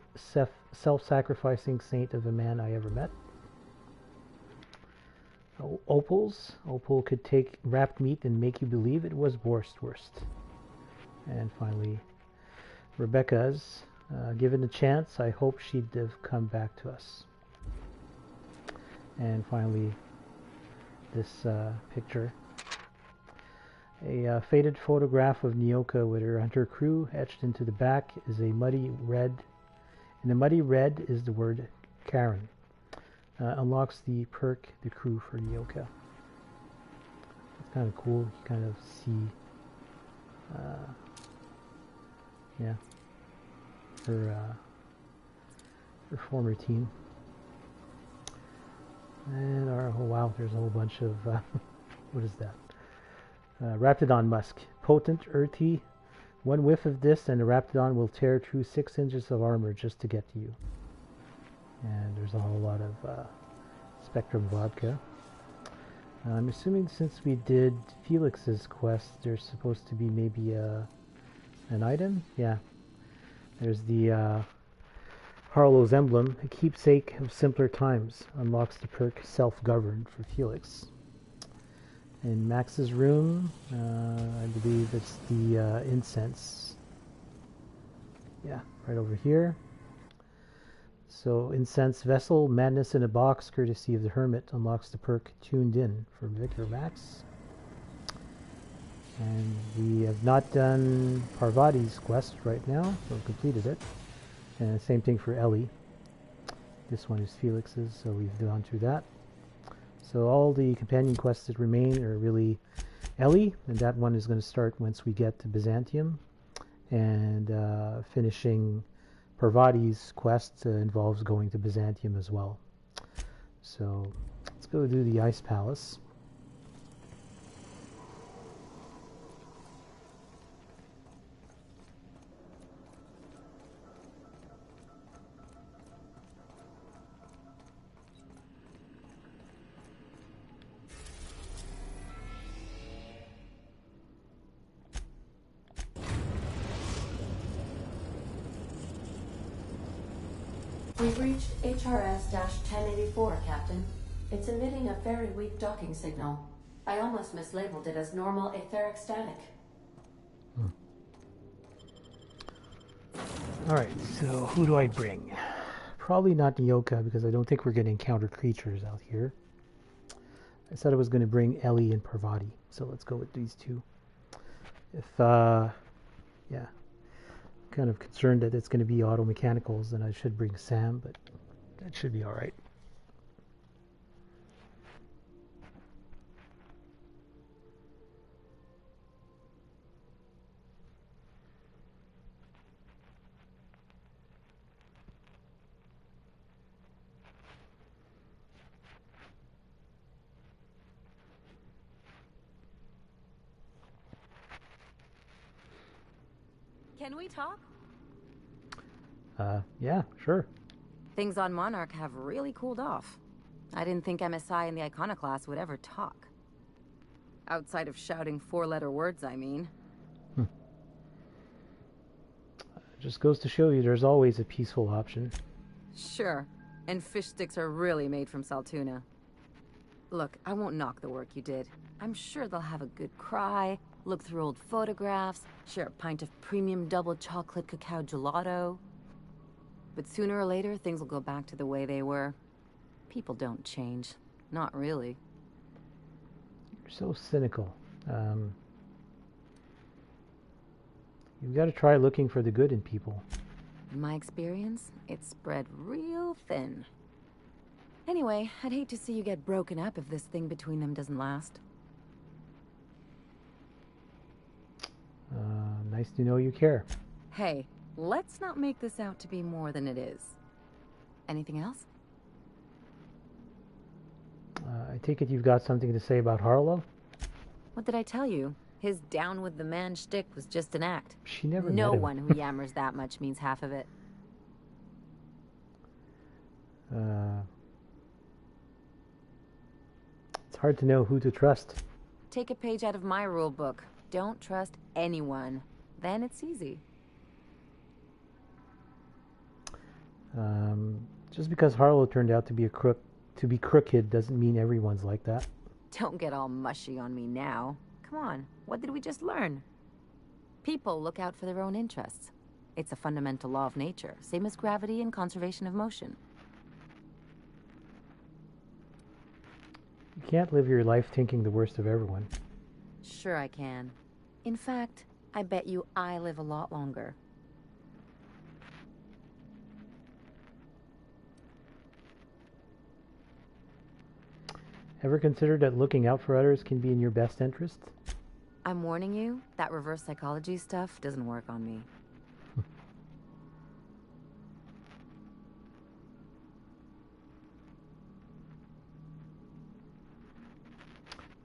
self-sacrificing saint of a man I ever met. Opals. Opal could take wrapped meat and make you believe it was Wurst. And finally, Rebecca's. Given a chance, I hope she'd have come back to us. And finally, this picture. A faded photograph of Nyoka with her hunter crew. Etched into the back is a muddy red. In the muddy red is the word Karen. Unlocks the perk, the crew for Nyoka. It's kind of cool. You kind of see, yeah, her former team. And oh wow, there's a whole bunch of what is that? Raptidon musk, potent, earthy. One whiff of this, and the Raptidon will tear through 6 inches of armor just to get to you. And there's a whole lot of Spectrum vodka. I'm assuming since we did Felix's quest, there's supposed to be maybe an item. Yeah, there's the Harlow's emblem, a keepsake of simpler times. Unlocks the perk Self-Governed for Felix. In Max's room, I believe it's the incense. Yeah, right over here. So, incense vessel, madness in a box, courtesy of the hermit, unlocks the perk Tuned In for Victor Max. And we have not done Parvati's quest right now, so completed it. And same thing for Ellie. This one is Felix's, so we've gone through that. So all the companion quests that remain are really Ellie, and that one is going to start once we get to Byzantium. And finishing Parvati's quest involves going to Byzantium as well. So let's go do the Ice Palace. We've reached HRS-1084, Captain. It's emitting a very weak docking signal. I almost mislabeled it as normal etheric static. Alright, so who do I bring? Probably not Nyoka, because I don't think we're going to encounter creatures out here. I said I was going to bring Ellie and Parvati, so let's go with these two. Yeah. Kind of concerned that it's going to be auto mechanicals, and I should bring Sam, but that should be all right. Can we talk? Yeah, sure. Things on Monarch have really cooled off. I didn't think MSI and the Iconoclast would ever talk. Outside of shouting 4-letter words, I mean. Just goes to show you there's always a peaceful option. Sure. And fish sticks are really made from Saltuna. Look, I won't knock the work you did. I'm sure they'll have a good cry, look through old photographs, share a pint of premium double chocolate cacao gelato. But sooner or later, things will go back to the way they were. People don't change. Not really. You're so cynical. You've got to try looking for the good in people. In my experience, it's spread real thin. Anyway, I'd hate to see you get broken up if this thing between them doesn't last. Nice to know you care. Hey, let's not make this out to be more than it is. Anything else? I take it you've got something to say about Harlow? What did I tell you? His down with the man shtick was just an act. She never No met him. one who yammers that much means half of it. It's hard to know who to trust. Take a page out of my rule book. Don't trust anyone. Then it's easy. Just because Harlow turned out to be a crook to be crooked doesn't mean everyone's like that. Don't get all mushy on me now. Come on, what did we just learn? People look out for their own interests. It's a fundamental law of nature, same as gravity and conservation of motion. You can't live your life thinking the worst of everyone. Sure I can. In fact, I bet you I live a lot longer. Ever considered that looking out for others can be in your best interest? I'm warning you, that reverse psychology stuff doesn't work on me.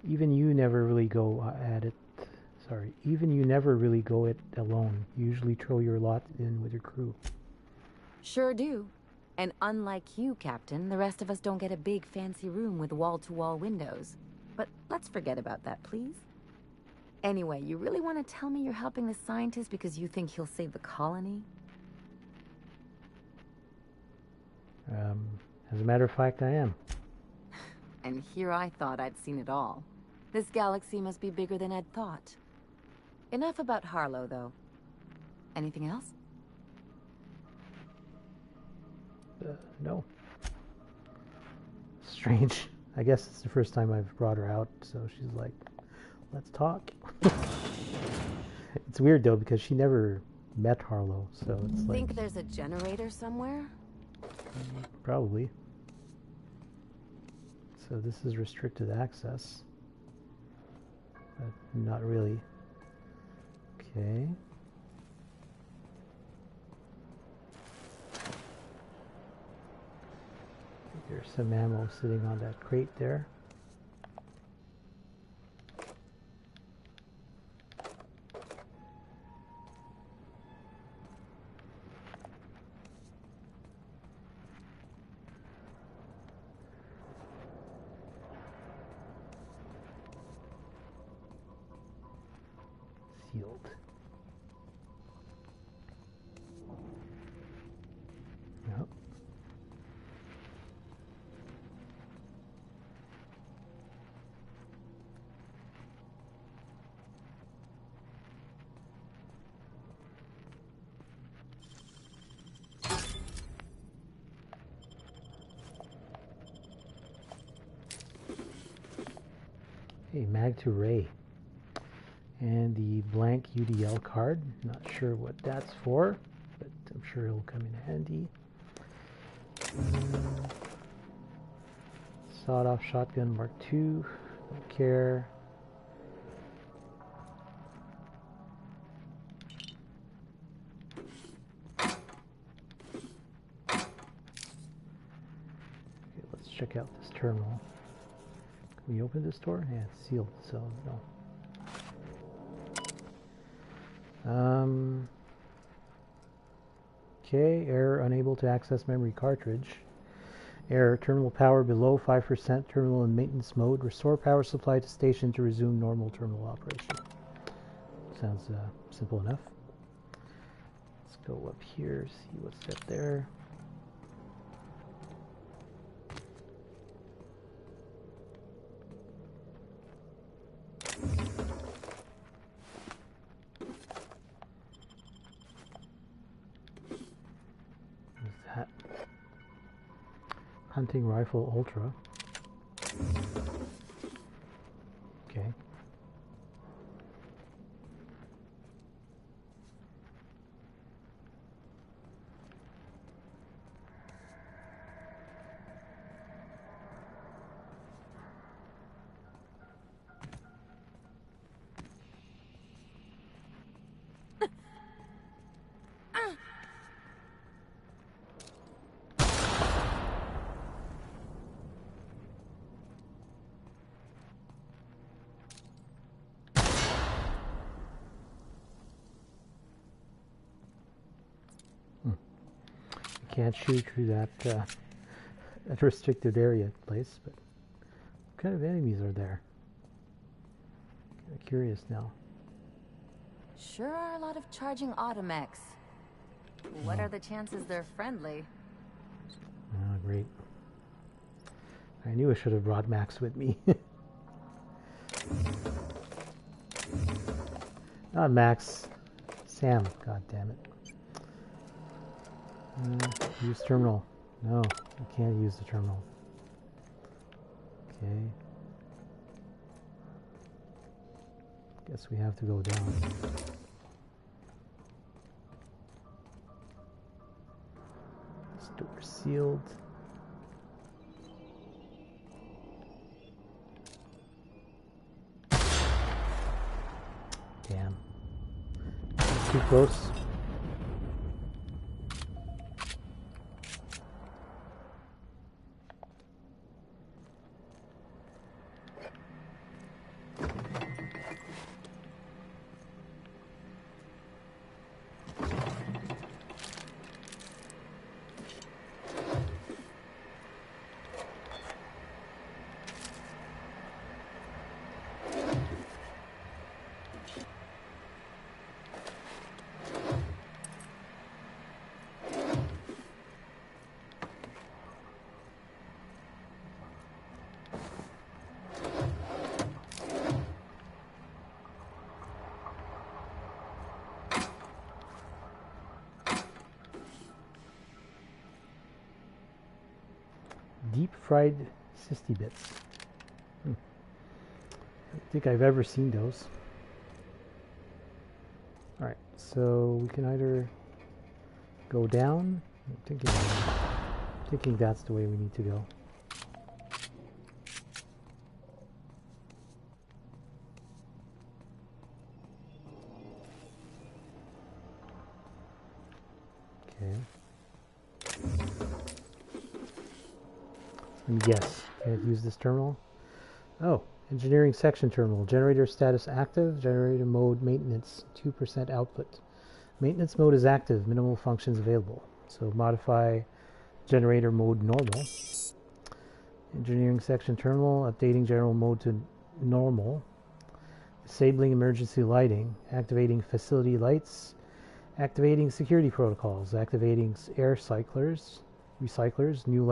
Even you never really go at it. Sorry, even you never really go it alone. You usually throw your lot in with your crew. Sure do. And unlike you, Captain, the rest of us don't get a big fancy room with wall-to-wall windows. But let's forget about that, please. Anyway, you really want to tell me you're helping the scientist because you think he'll save the colony? As a matter of fact, I am. And here I thought I'd seen it all. This galaxy must be bigger than I'd thought. Enough about Harlow, though. Anything else? No. Strange. I guess it's the first time I've brought her out, so she's like, let's talk. It's weird, though, because she never met Harlow, so it's like... Think there's a generator somewhere? Probably. So this is restricted access. But not really. Okay. There's some ammo sitting on that crate there. Sealed. Yep. Hey, Mag to Ray. And the blank UDL card. Not sure what that's for, but I'm sure it'll come in handy. Sawed-off shotgun Mark II. Don't care. Okay, let's check out this terminal. Can we open this door? Yeah, it's sealed, so no. Okay, error, unable to access memory cartridge. Error, terminal power below 5%, terminal in maintenance mode. Restore power supply to station to resume normal terminal operation. Sounds simple enough. Let's go up here, see what's up there. Hunting rifle ultra. Okay. Can't shoot through that restricted area place, but what kind of enemies are there? Kind of curious now. Sure are a lot of charging automechs. What are the chances they're friendly? Oh, great. I knew I should have brought Max with me. Not Max. Sam. God damn it. Use terminal. No, you can't use the terminal. Okay. Guess we have to go down. This door sealed. Damn. Too close. Deep fried cysty bits. I don't think I've ever seen those. Alright, so we can either go down. I'm thinking that's the way we need to go. Okay. Let me guess. Can't use this terminal. Oh, engineering section terminal. Generator status active. Generator mode maintenance. 2% output. Maintenance mode is active. Minimal functions available. So modify generator mode normal. Engineering section terminal. Updating general mode to normal. Disabling emergency lighting. Activating facility lights. Activating security protocols. Activating air cyclers. Recyclers, new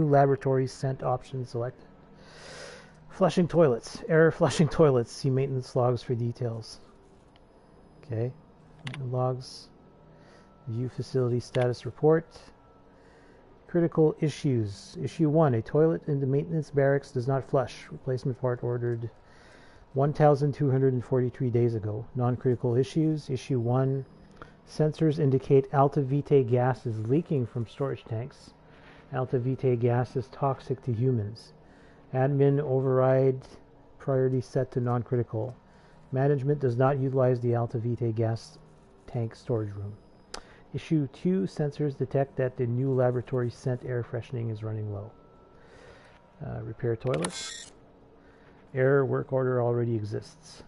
laboratory scent option selected. Flushing toilets, error flushing toilets. See maintenance logs for details. Okay, logs. View facility status report. Critical issues. Issue 1: a toilet in the maintenance barracks does not flush. Replacement part ordered 1,243 days ago. Non-critical issues. Issue 1: sensors indicate alta vitae gas is leaking from storage tanks. Alta vitae gas is toxic to humans. Admin override priority set to non-critical. Management does not utilize the alta vitae gas tank storage room. Issue 2: sensors detect that the new laboratory scent air freshening is running low. Repair toilets. Error work order already exists.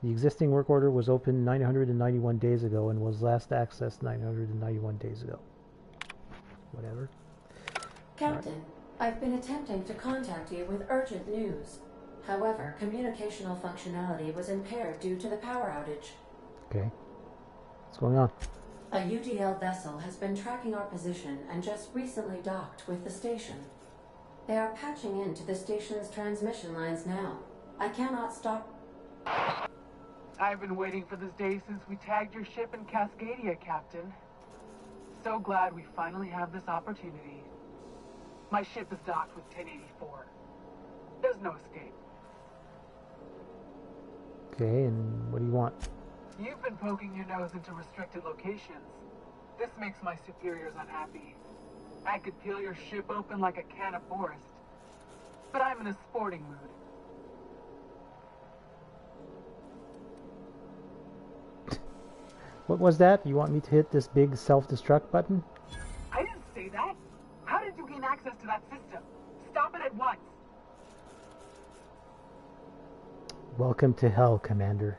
The existing work order was opened 991 days ago and was last accessed 991 days ago. Whatever. Captain, I've been attempting to contact you with urgent news. However, communicational functionality was impaired due to the power outage. Okay. What's going on? A UDL vessel has been tracking our position and just recently docked with the station. They are patching into the station's transmission lines now. I cannot stop... I've been waiting for this day since we tagged your ship in Cascadia, Captain. So glad we finally have this opportunity. My ship is docked with 1084. There's no escape. Okay, and what do you want? You've been poking your nose into restricted locations. This makes my superiors unhappy. I could peel your ship open like a can of forest. But I'm in a sporting mood. What was that? You want me to hit this big self-destruct button? I didn't say that. How did you gain access to that system? Stop it at once. Welcome to hell, Commander.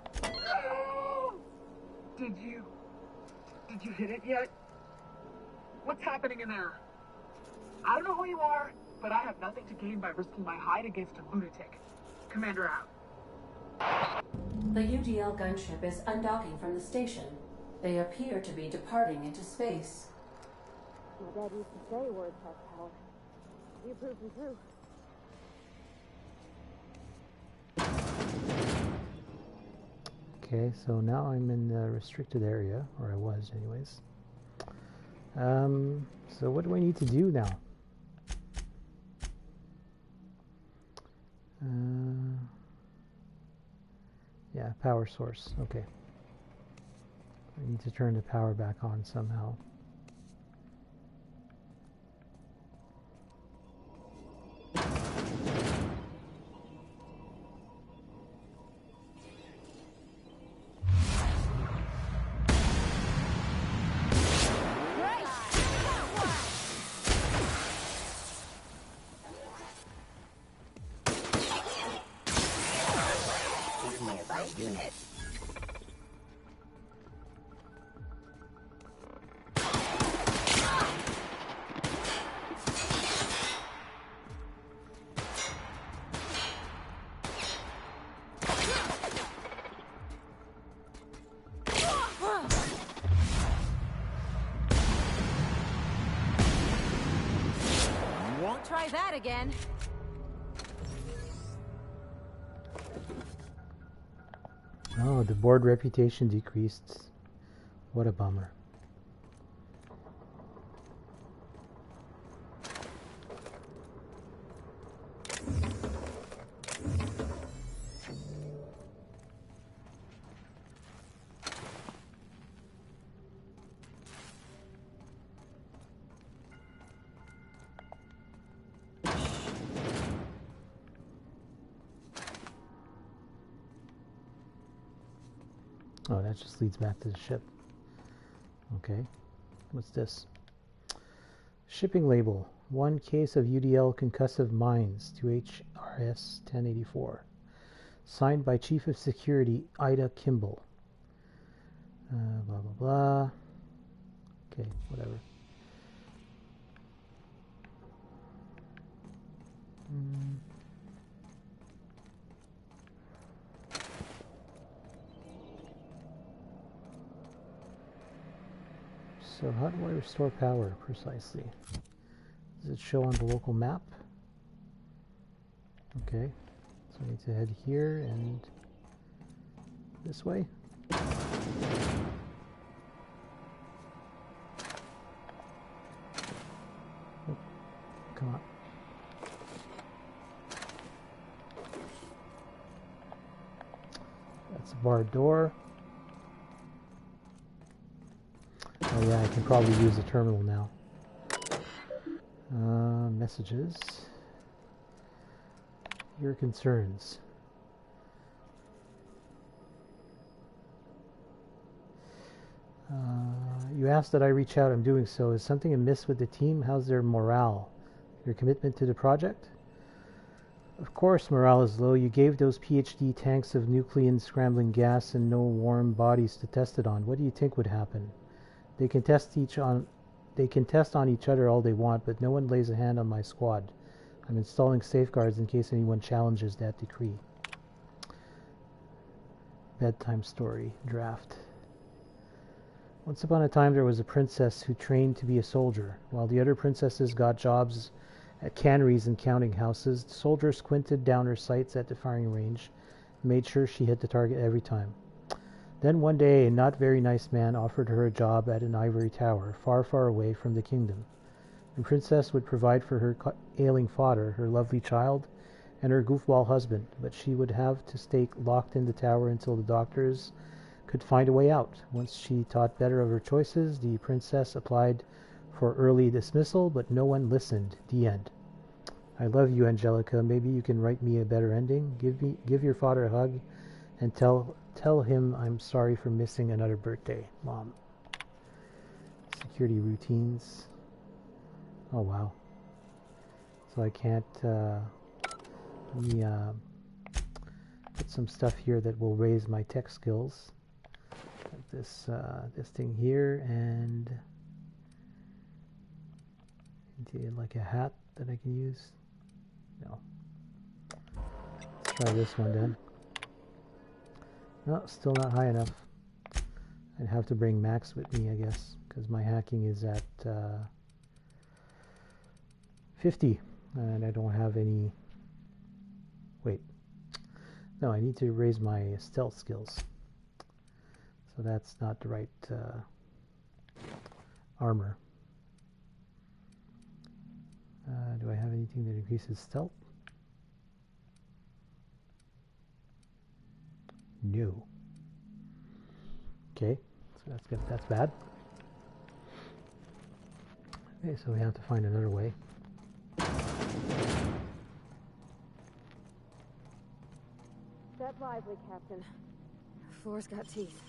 Did you hit it yet? What's happening in there? I don't know who you are, but I have nothing to gain by risking my hide against a lunatic. Commander out. The UDL gunship is undocking from the station. They appear to be departing into space. My dad used to say words have power. You approved and through. Okay, so now I'm in the restricted area, or I was anyways. So what do I need to do now? Yeah, power source. Okay. I need to turn the power back on somehow. Try that again. Oh, the board reputation decreased. What a bummer. Oh, that just leads back to the ship. Okay. What's this? Shipping label. 1 case of UDL concussive mines to HRS 1084. Signed by Chief of Security Ida Kimball. Blah, blah, blah. Okay, whatever. So how do I restore power precisely? Does it show on the local map? Okay, so I need to head here and this way. Oh, come on. That's a barred door. Oh yeah, I can probably use the terminal now. Messages. Your concerns. You asked that I reach out. I'm doing so. Is something amiss with the team? How's their morale? Your commitment to the project? Of course morale is low. You gave those PhD tanks of nuclean scrambling gas and no warm bodies to test it on. What do you think would happen? They can test on each other all they want, but no one lays a hand on my squad. I'm installing safeguards in case anyone challenges that decree. Bedtime story draft. Once upon a time there was a princess who trained to be a soldier. While the other princesses got jobs at canneries and counting houses, the soldier squinted down her sights at the firing range and made sure she hit the target every time. Then one day a not very nice man offered her a job at an ivory tower, far, far away from the kingdom. The princess would provide for her ailing father, her lovely child, and her goofball husband, but she would have to stay locked in the tower until the doctors could find a way out. Once she thought better of her choices, the princess applied for early dismissal, but no one listened. The end. I love you, Angelica. Maybe you can write me a better ending. Give your father a hug and tell him I'm sorry for missing another birthday, Mom. Security routines. Oh wow. So I can't let me put some stuff here that will raise my tech skills. Like this thing here, and like a hat that I can use. No. Let's try this one then. No, still not high enough. I'd have to bring Max with me, I guess, because my hacking is at 50. And I don't have any... Wait. No, I need to raise my stealth skills. So that's not the right armor. Do I have anything that increases stealth? No. Okay, so that's good. That's bad. Okay, so we have to find another way. Step lively, Captain. Floor's got teeth.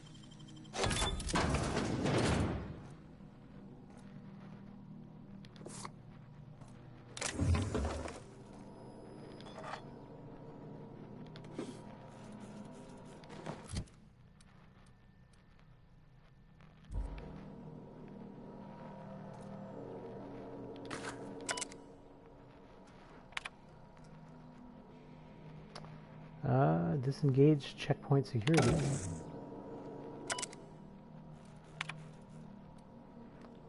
Disengage checkpoint security.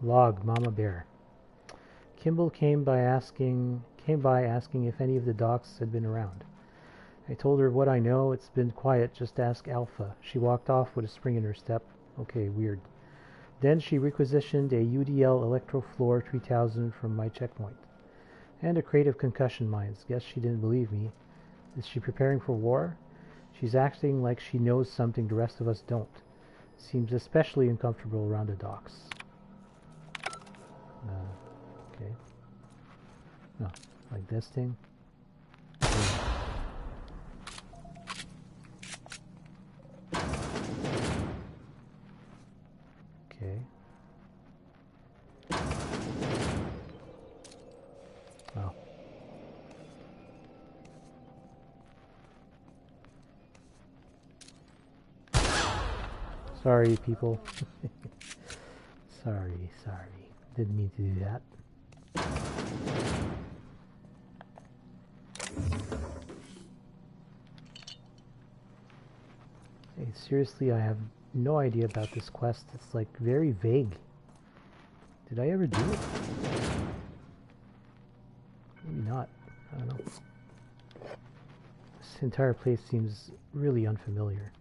Log, Mama Bear. Kimball came by asking if any of the docs had been around. I told her what I know. It's been quiet. Just ask Alpha. She walked off with a spring in her step. Okay, weird. Then she requisitioned a UDL Electrofloor 3000 from my checkpoint. And a crate of concussion mines. Guess she didn't believe me. Is she preparing for war? She's acting like she knows something the rest of us don't. Seems especially uncomfortable around the docks. Okay. No, like this thing. Okay. Oh. Sorry, people. Sorry. Didn't mean to do that. Hey, seriously, I have no idea about this quest. It's like very vague. Did I ever do it? Maybe not. I don't know. This entire place seems really unfamiliar.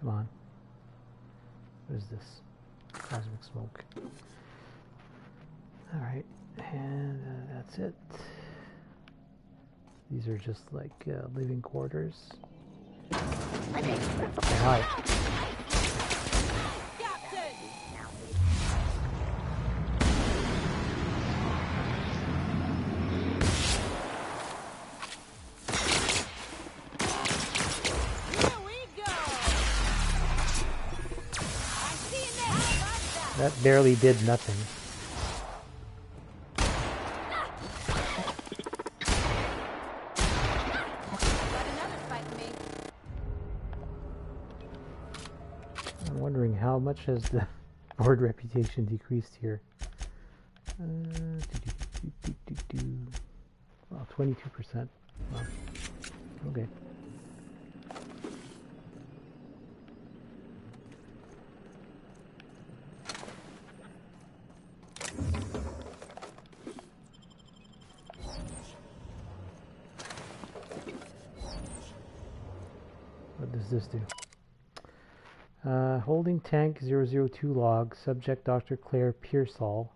Come on. What is this? Cosmic smoke. Alright, and that's it. These are just like living quarters. Hi. That barely did nothing. I'm wondering how much has the board reputation decreased here. Well, 22%. Well, okay. What does this do? Holding tank 002 log, subject Dr. Claire Pearsall.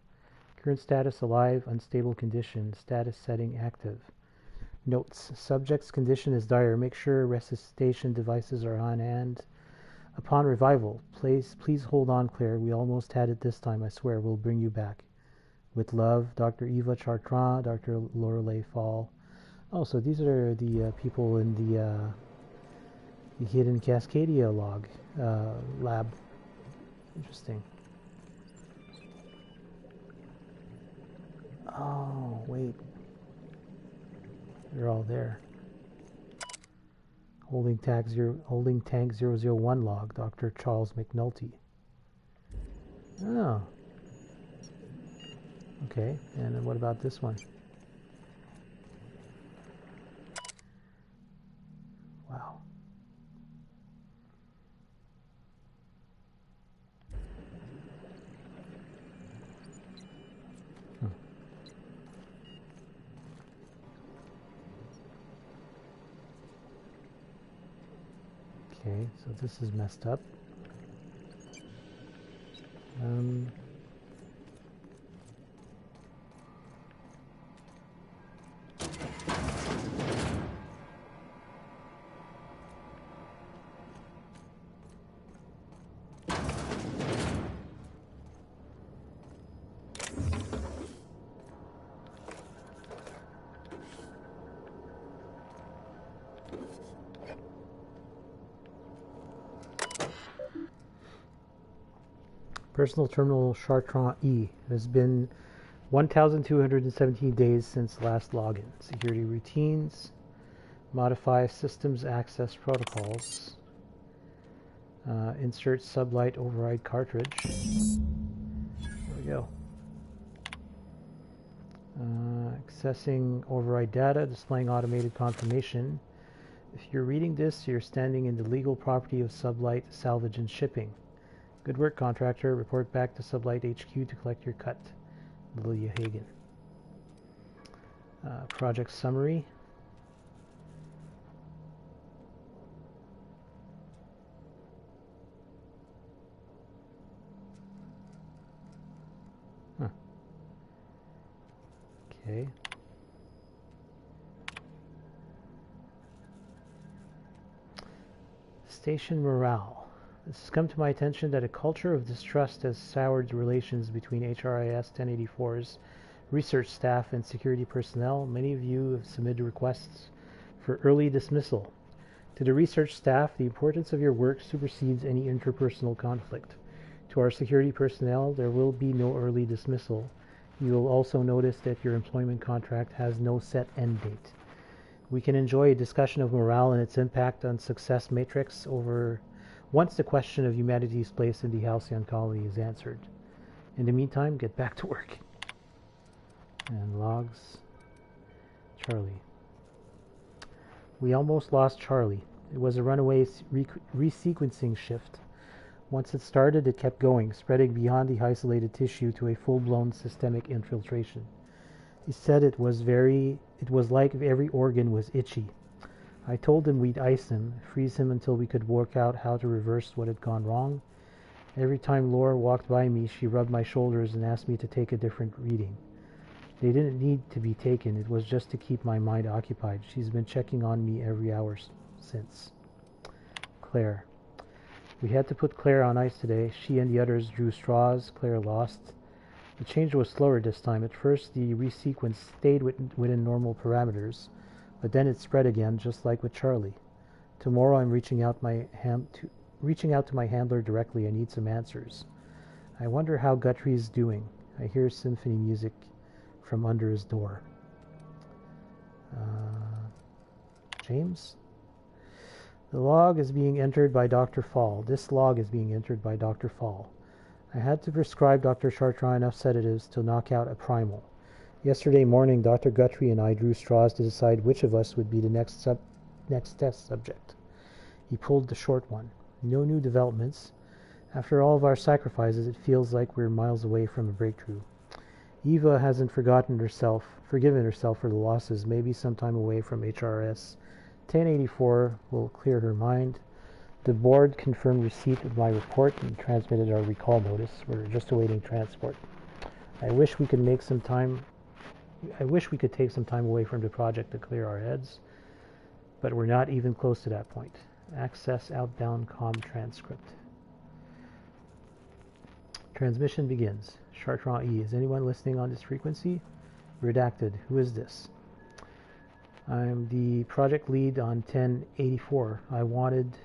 Current status alive, unstable condition, status setting active. Notes, subject's condition is dire. Make sure resuscitation devices are on hand. Upon revival, please hold on, Claire. We almost had it this time, I swear. We'll bring you back. With love, Dr. Eva Chartrand, Dr. Lorelei Fall. Oh, so these are the people in the hidden Cascadia log lab. Interesting. Oh, wait. They're all there. Holding tank 001 log, Dr. Charles McNulty. Oh. Okay, and then what about this one? Wow. Okay, so this is messed up. Personal Terminal Chartrand E. It has been 1,217 days since last login. Security routines. Modify systems access protocols. Insert sublight override cartridge. There we go. Accessing override data, displaying automated confirmation. If you're reading this, you're standing in the legal property of Sublight Salvage and Shipping. Good work, contractor. Report back to Sublight HQ to collect your cut. Lilia Hagen. Project summary. Huh. Okay. Station morale. This has come to my attention that a culture of distrust has soured relations between HRIS 1084's research staff and security personnel. Many of you have submitted requests for early dismissal. To the research staff, the importance of your work supersedes any interpersonal conflict. To our security personnel, there will be no early dismissal. You will also notice that your employment contract has no set end date. We can enjoy a discussion of morale and its impact on success matrix once the question of humanity's place in the Halcyon colony is answered. In the meantime, get back to work. And logs. Charlie. We almost lost Charlie. It was a runaway resequencing shift. Once it started, it kept going, spreading beyond the isolated tissue to a full-blown systemic infiltration. He said it was like every organ was itchy. I told him we'd ice him, freeze him until we could work out how to reverse what had gone wrong. Every time Laura walked by me, she rubbed my shoulders and asked me to take a different reading. They didn't need to be taken. It was just to keep my mind occupied. She's been checking on me every hour since. Claire. We had to put Claire on ice today. She and the others drew straws. Claire lost. The change was slower this time. At first, the resequence stayed within normal parameters. But then it spread again, just like with Charlie. Tomorrow I'm reaching out to my handler directly. I need some answers. I wonder how Guthrie's doing. I hear symphony music from under his door. James? The log is being entered by Dr. Fall. This log is being entered by Dr. Fall. I had to prescribe Dr. Chartrand enough sedatives to knock out a primal. Yesterday morning, Dr. Guthrie and I drew straws to decide which of us would be the next test subject. He pulled the short one. No new developments. After all of our sacrifices, it feels like we're miles away from a breakthrough. Eva hasn't forgiven herself for the losses. Maybe sometime away from HRS 1084 will clear her mind. The board confirmed receipt of my report and transmitted our recall notice. We're just awaiting transport. I wish we could take some time away from the project to clear our heads, but we're not even close to that point. Access outbound comm transcript. Transmission begins. Chartrand E. Is anyone listening on this frequency? Redacted. Who is this? I'm the project lead on 1084. I wanted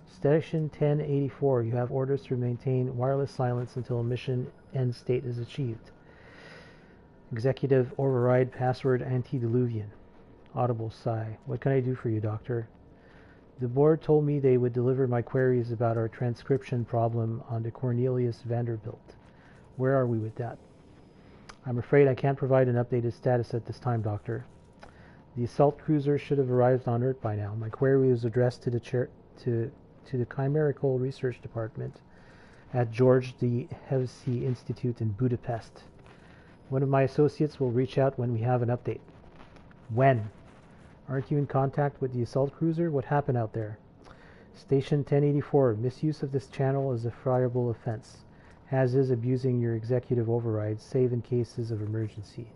Station 1084. You have orders to maintain wireless silence until mission end state is achieved. Executive override password antediluvian. Audible sigh. What can I do for you, Doctor? The board told me they would deliver my queries about our transcription problem onto Cornelius Vanderbilt. Where are we with that? I'm afraid I can't provide an updated status at this time, Doctor. The assault cruiser should have arrived on Earth by now. My query was addressed to the Chimerical Research Department at George the Hevesy Institute in Budapest. One of my associates will reach out when we have an update. When? Aren't you in contact with the assault cruiser? What happened out there? Station 1084. Misuse of this channel is a friable offense, as is abusing your executive override, save in cases of emergency.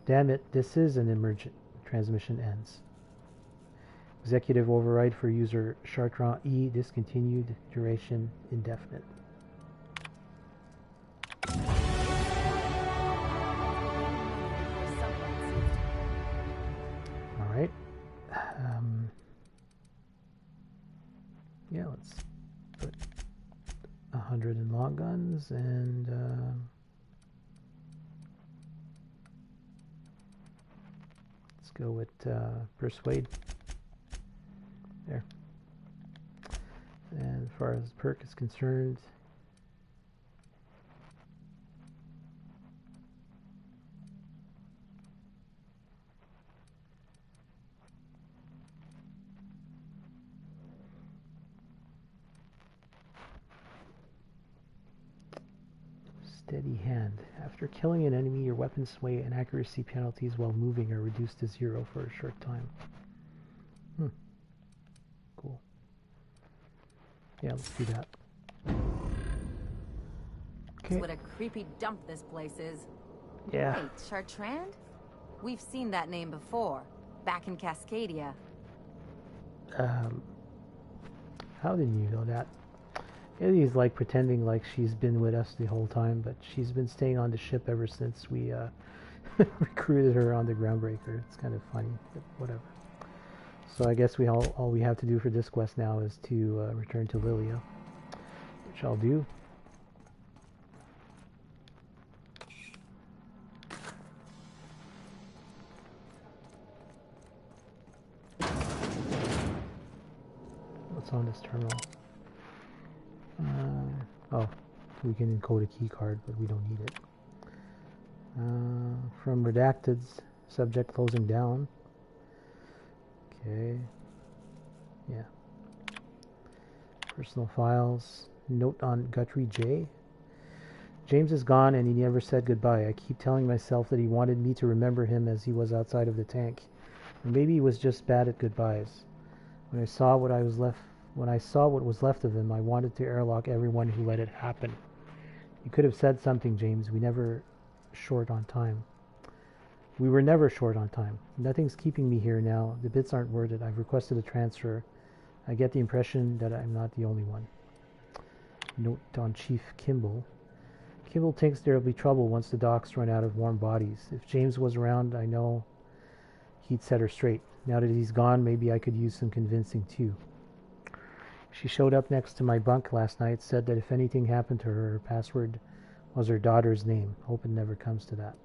Damn it, this is an emergent. Transmission ends. Executive override for user Chartrand E. Discontinued. Duration indefinite. Alright. Yeah, let's put 100 in long guns and let's go with persuade. There. And as far as perk is concerned, steady hand. After killing an enemy, your weapon sway and accuracy penalties while moving are reduced to 0 for a short time. Cool. Yeah, let's do that. Okay. What a creepy dump this place is. Yeah. Wait, Chartrand? We've seen that name before, back in Cascadia. How did you know that? Ellie's like pretending like she's been with us the whole time, but she's been staying on the ship ever since we recruited her on the Groundbreaker. It's kind of funny, but whatever. So I guess all we have to do for this quest now is to return to Lilia, which I'll do. What's on this terminal? Oh, we can encode a key card, but we don't need it. From Redacted's subject closing down. Okay. Yeah. Personal files. Note on Guthrie J. James is gone and he never said goodbye. I keep telling myself that he wanted me to remember him as he was outside of the tank. Or maybe he was just bad at goodbyes. When I saw what was left of him, I wanted to airlock everyone who let it happen. You could have said something, James. We were short on time. Nothing's keeping me here now. The bits aren't worth it. I've requested a transfer. I get the impression that I'm not the only one. Note on Chief Kimball. Kimball thinks there'll be trouble once the docks run out of warm bodies. If James was around, I know he'd set her straight. Now that he's gone, maybe I could use some convincing too. She showed up next to my bunk last night, said that if anything happened to her, her password was her daughter's name. Hope it never comes to that.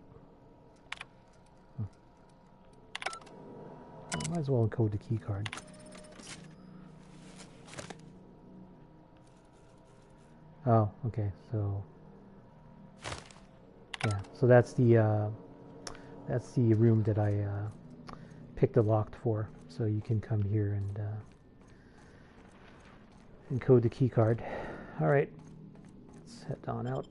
Might as well encode the key card. Oh, okay, so yeah, so that's the room that I picked the locked for. So you can come here and encode the key card. All right, let's head on out.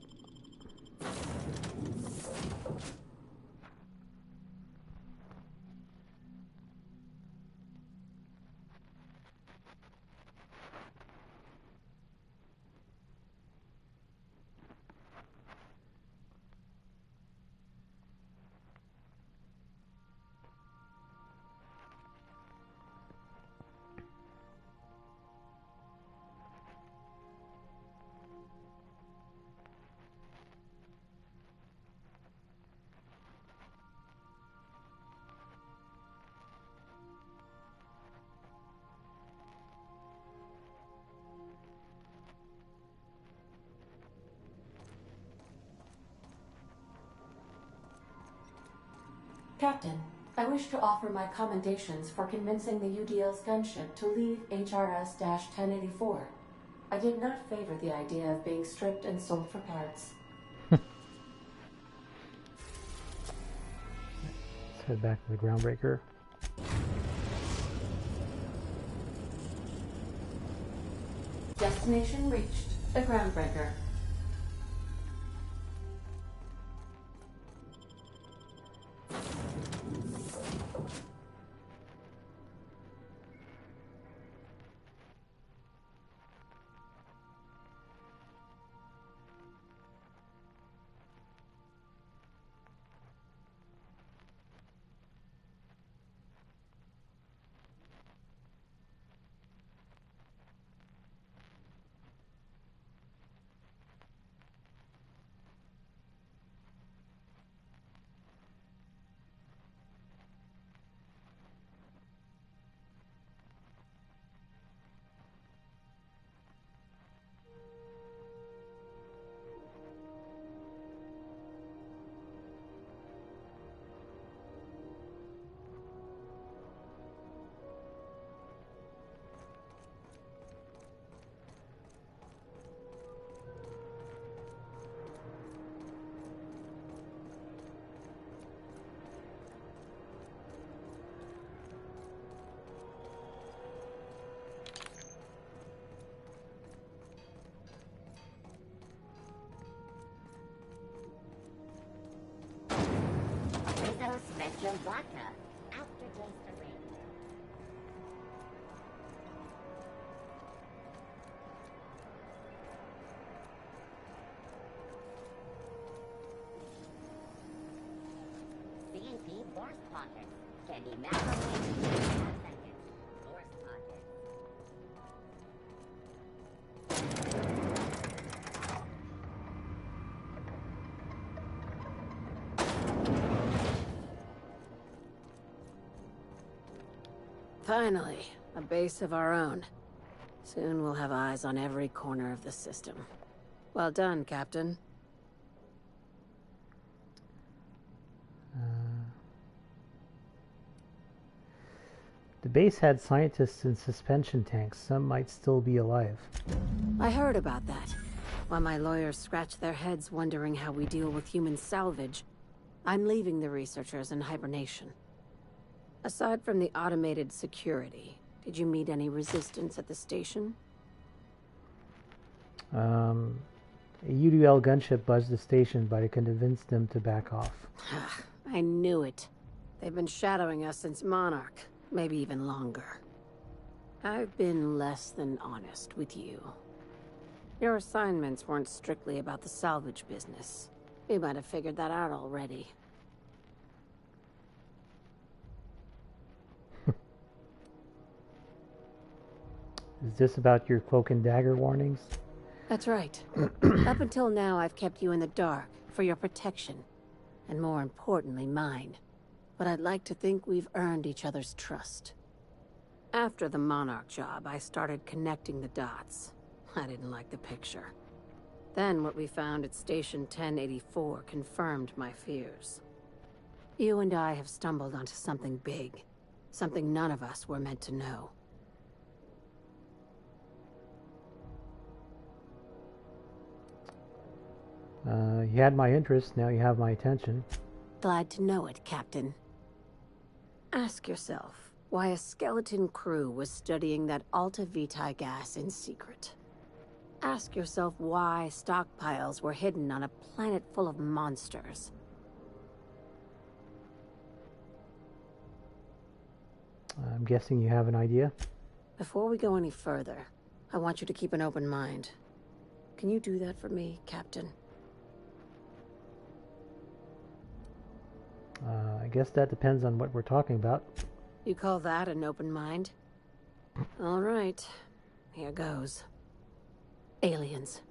Captain, I wish to offer my commendations for convincing the UDL's gunship to leave HRS-1084. I did not favor the idea of being stripped and sold for parts. Let's head back to the Groundbreaker. Destination reached. The Groundbreaker. Special vodka. Aftertaste arranged. C&P Force Pockets. Can be microwaved in 5 seconds. Force Pockets. Finally, a base of our own. Soon we'll have eyes on every corner of the system. Well done, Captain. The base had scientists in suspension tanks. Some might still be alive. I heard about that. While my lawyers scratch their heads wondering how we deal with human salvage, I'm leaving the researchers in hibernation. Aside from the automated security, did you meet any resistance at the station? A UDL gunship buzzed the station, but I convinced them to back off. I knew it. They've been shadowing us since Monarch, maybe even longer. I've been less than honest with you. Your assignments weren't strictly about the salvage business. You might have figured that out already. Is this about your cloak and dagger warnings? That's right. Up until now, I've kept you in the dark for your protection, and more importantly, mine. But I'd like to think we've earned each other's trust. After the Monarch job, I started connecting the dots. I didn't like the picture. Then what we found at Station 1084 confirmed my fears. You and I have stumbled onto something big. Something none of us were meant to know. You had my interest, now you have my attention. Glad to know it, Captain. Ask yourself why a skeleton crew was studying that Alta Vitae gas in secret. Ask yourself why stockpiles were hidden on a planet full of monsters. I'm guessing you have an idea? Before we go any further, I want you to keep an open mind. Can you do that for me, Captain? I guess that depends on what we're talking about. You call that an open mind? All right, here goes. Aliens.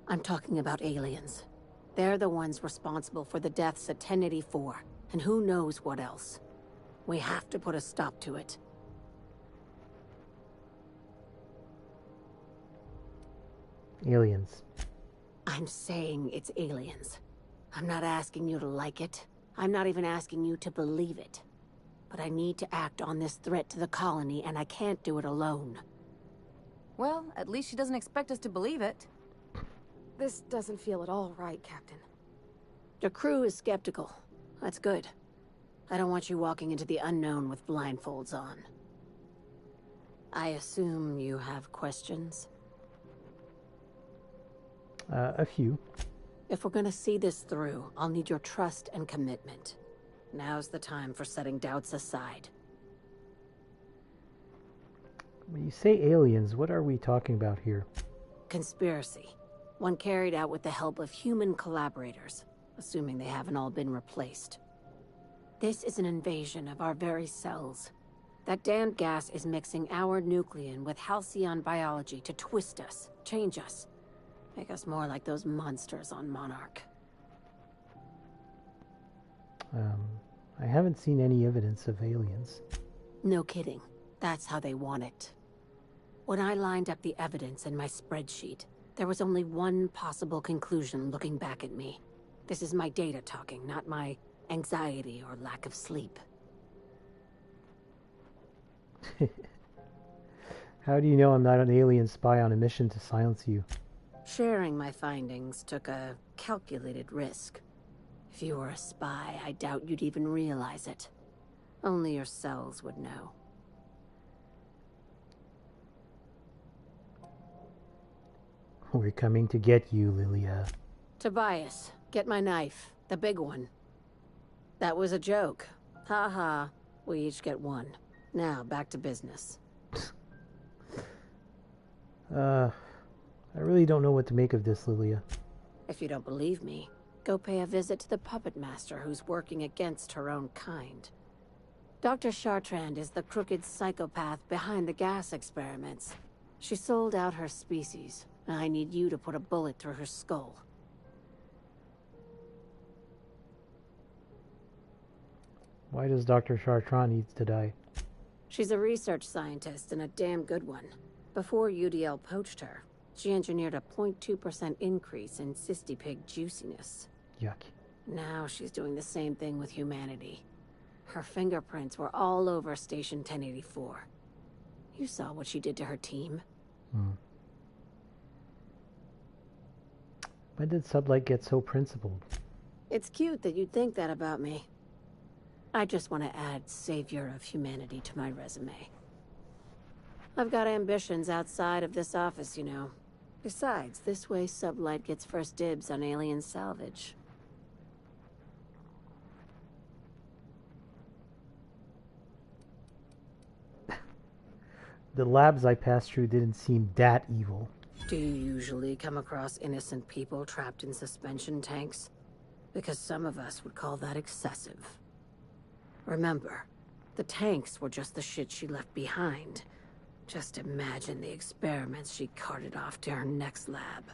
I'm talking about aliens. They're the ones responsible for the deaths at 1084, and who knows what else. We have to put a stop to it. Aliens. I'm saying it's aliens. I'm not asking you to like it. I'm not even asking you to believe it. But I need to act on this threat to the colony, and I can't do it alone. Well, at least she doesn't expect us to believe it. This doesn't feel at all right, Captain. The crew is skeptical. That's good. I don't want you walking into the unknown with blindfolds on. I assume you have questions? A few. If we're gonna see this through, I'll need your trust and commitment. Now's the time for setting doubts aside. When you say aliens, what are we talking about here? Conspiracy. One carried out with the help of human collaborators, assuming they haven't all been replaced. This is an invasion of our very cells. That damned gas is mixing our nucleon with halcyon biology to twist us, change us, make us more like those monsters on Monarch. I haven't seen any evidence of aliens. No kidding. That's how they want it. When I lined up the evidence in my spreadsheet, there was only one possible conclusion looking back at me. This is my data talking, not my anxiety or lack of sleep. How do you know I'm not an alien spy on a mission to silence you? Sharing my findings took a calculated risk. If you were a spy, I doubt you'd even realize it. Only your cells would know. We're coming to get you, Lilia. Tobias, get my knife. The big one. That was a joke. Ha ha. We each get one. Now, back to business. I really don't know what to make of this, Lilia. If you don't believe me, go pay a visit to the puppet master who's working against her own kind. Dr. Chartrand is the crooked psychopath behind the gas experiments. She sold out her species, and I need you to put a bullet through her skull. Why does Dr. Chartrand need to die? She's a research scientist and a damn good one. Before UDL poached her, she engineered a 0.2% increase in cystipig juiciness. Yuck. Now she's doing the same thing with humanity. Her fingerprints were all over Station 1084. You saw what she did to her team. When did Sublight get so principled? It's cute that you'd think that about me. I just want to add savior of humanity to my resume. I've got ambitions outside of this office, you know. Besides, this way Sublight gets first dibs on alien salvage. The labs I passed through didn't seem that evil. Do you usually come across innocent people trapped in suspension tanks? Because some of us would call that excessive. Remember, the tanks were just the shit she left behind. Just imagine the experiments she carted off to her next lab.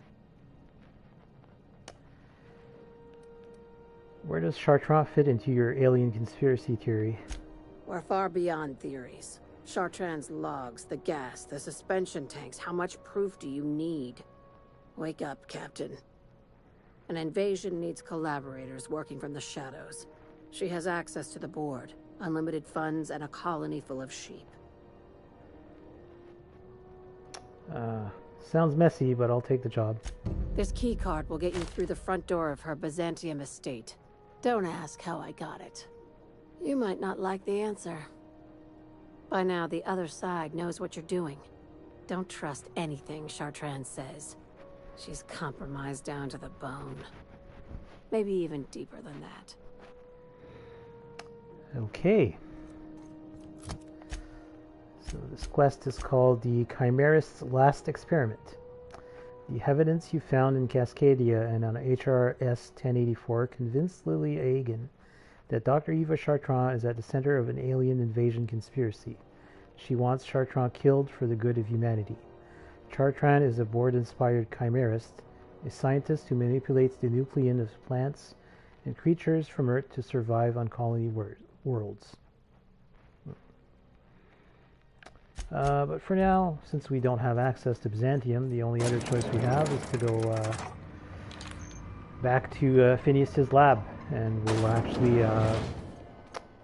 Where does Chartrand fit into your alien conspiracy theory? We're far beyond theories. Chartrand's logs, the gas, the suspension tanks, how much proof do you need? Wake up, Captain. An invasion needs collaborators working from the shadows. She has access to the board, unlimited funds, and a colony full of sheep. Sounds messy, but I'll take the job. This key card will get you through the front door of her Byzantium estate. Don't ask how I got it. You might not like the answer. By now, the other side knows what you're doing. Don't trust anything Chartrand says. She's compromised down to the bone. Maybe even deeper than that. Okay. So this quest is called the Chimeras' Last Experiment. The evidence you found in Cascadia and on HRS 1084 convinced Lily Agan that Dr. Eva Chartrand is at the center of an alien invasion conspiracy. She wants Chartrand killed for the good of humanity. Chartrand is a board-inspired chimerist, a scientist who manipulates the nucleon of plants and creatures from Earth to survive on colony worlds. But for now, since we don't have access to Byzantium, the only other choice we have is to go back to Phineas's lab and we'll actually,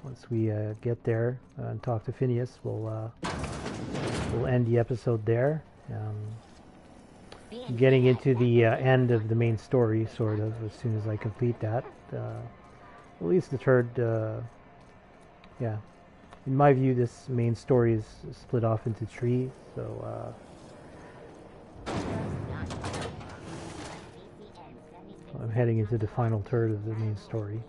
once we get there and talk to Phineas, we'll end the episode there. Getting into the end of the main story, sort of, as soon as I complete that. At least the third, yeah. In my view, this main story is split off into three, so I'm heading into the final third of the main story.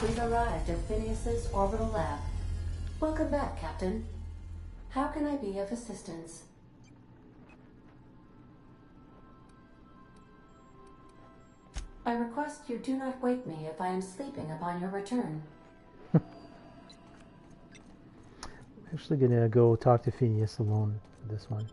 We've arrived at Phineas's orbital lab. Welcome back, Captain. How can I be of assistance? I request you do not wake me if I am sleeping upon your return. I'm actually gonna go talk to Phineas alone for this one.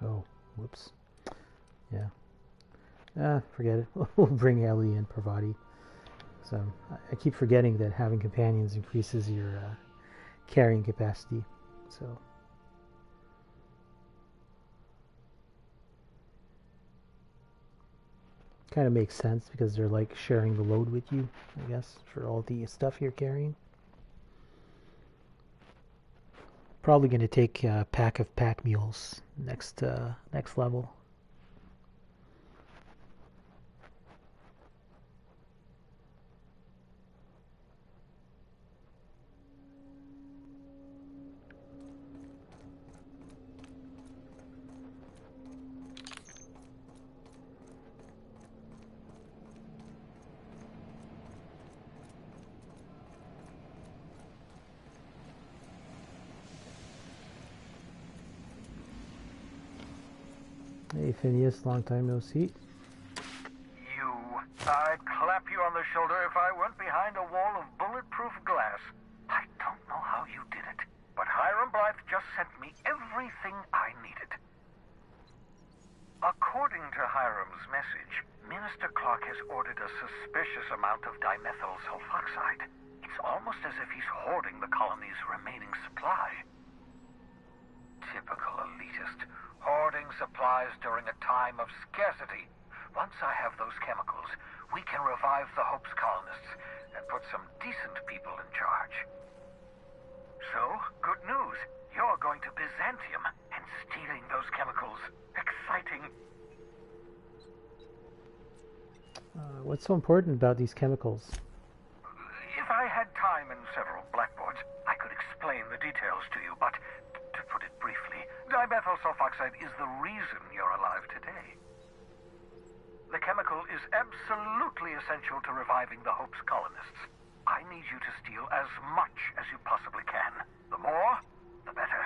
Oh, whoops. Yeah. Forget it. We'll bring Ellie and Parvati. So, I keep forgetting that having companions increases your carrying capacity. So... kind of makes sense because they're like sharing the load with you, I guess, for all the stuff you're carrying. Probably going to take a pack of pack mules next level. Hey Phineas, long time no see. I'd clap you on the shoulder if I weren't behind a wall of bulletproof glass. I don't know how you did it, but Hiram Blythe just sent me everything I needed. According to Hiram's message, Minister Clark has ordered a suspicious amount of dimethyl sulfoxide. It's almost as if he's hoarding the colony's remaining supply. Typical elitist. Hoarding supplies during a time of scarcity. Once I have those chemicals, we can revive the Hope's colonists and put some decent people in charge. So, good news. You're going to Byzantium and stealing those chemicals. Exciting. What's so important about these chemicals? If I had time and several blackboards, I could explain the details to you, but to put it briefly, dimethyl sulfoxide is the reason you're alive today. The chemical is absolutely essential to reviving the Hope's colonists. I need you to steal as much as you possibly can. The more, the better.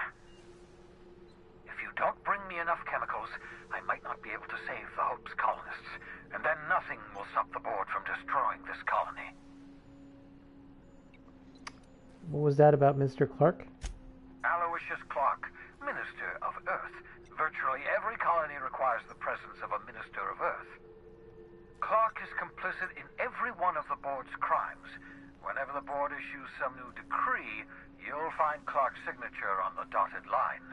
If you don't bring me enough chemicals, I might not be able to save the Hope's colonists, and then nothing will stop the board from destroying this colony. What was that about Mr. Clark? Aloysius Clark, Minister of Earth. Virtually every colony requires the presence of a Minister of Earth. Clark is complicit in every one of the board's crimes. Whenever the board issues some new decree, you'll find Clark's signature on the dotted line.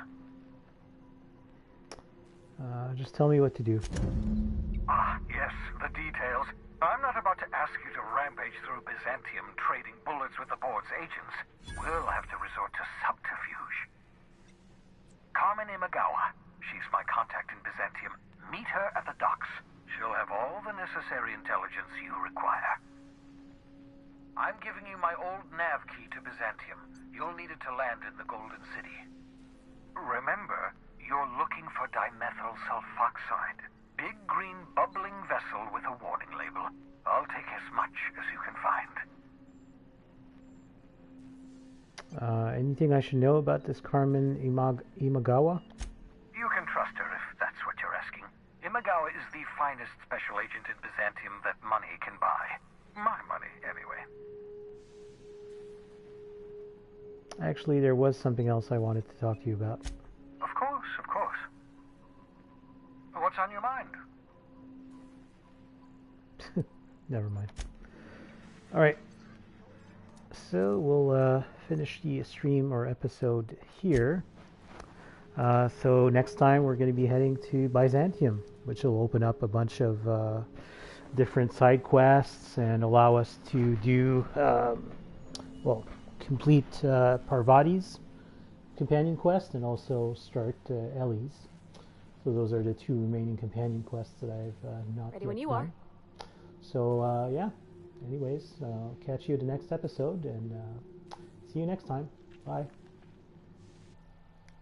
Just tell me what to do. Ah, yes, the details. I'm not about to ask you to rampage through Byzantium trading bullets with the board's agents. We'll have to resort to subterfuge. Carmen Imagawa. She's my contact in Byzantium. Meet her at the docks. She'll have all the necessary intelligence you require. I'm giving you my old nav key to Byzantium. You'll need it to land in the Golden City. Remember, you're looking for dimethyl sulfoxide. Big green bubbling vessel with a warning label. I'll take as much as you can find. Anything I should know about this Carmen Imagawa? You can trust her if that's what you're asking. Imagawa is the finest special agent in Byzantium that money can buy. My money, anyway. Actually, there was something else I wanted to talk to you about. Of course, of course. What's on your mind? Never mind. Alright. So we'll finish the stream or episode here. So next time we're going to be heading to Byzantium, which will open up a bunch of different side quests and allow us to do, complete Parvati's companion quest and also start Ellie's. So those are the two remaining companion quests that I've not Ready when yet you done. are. So yeah, anyways, catch you at the next episode and see you next time. Bye.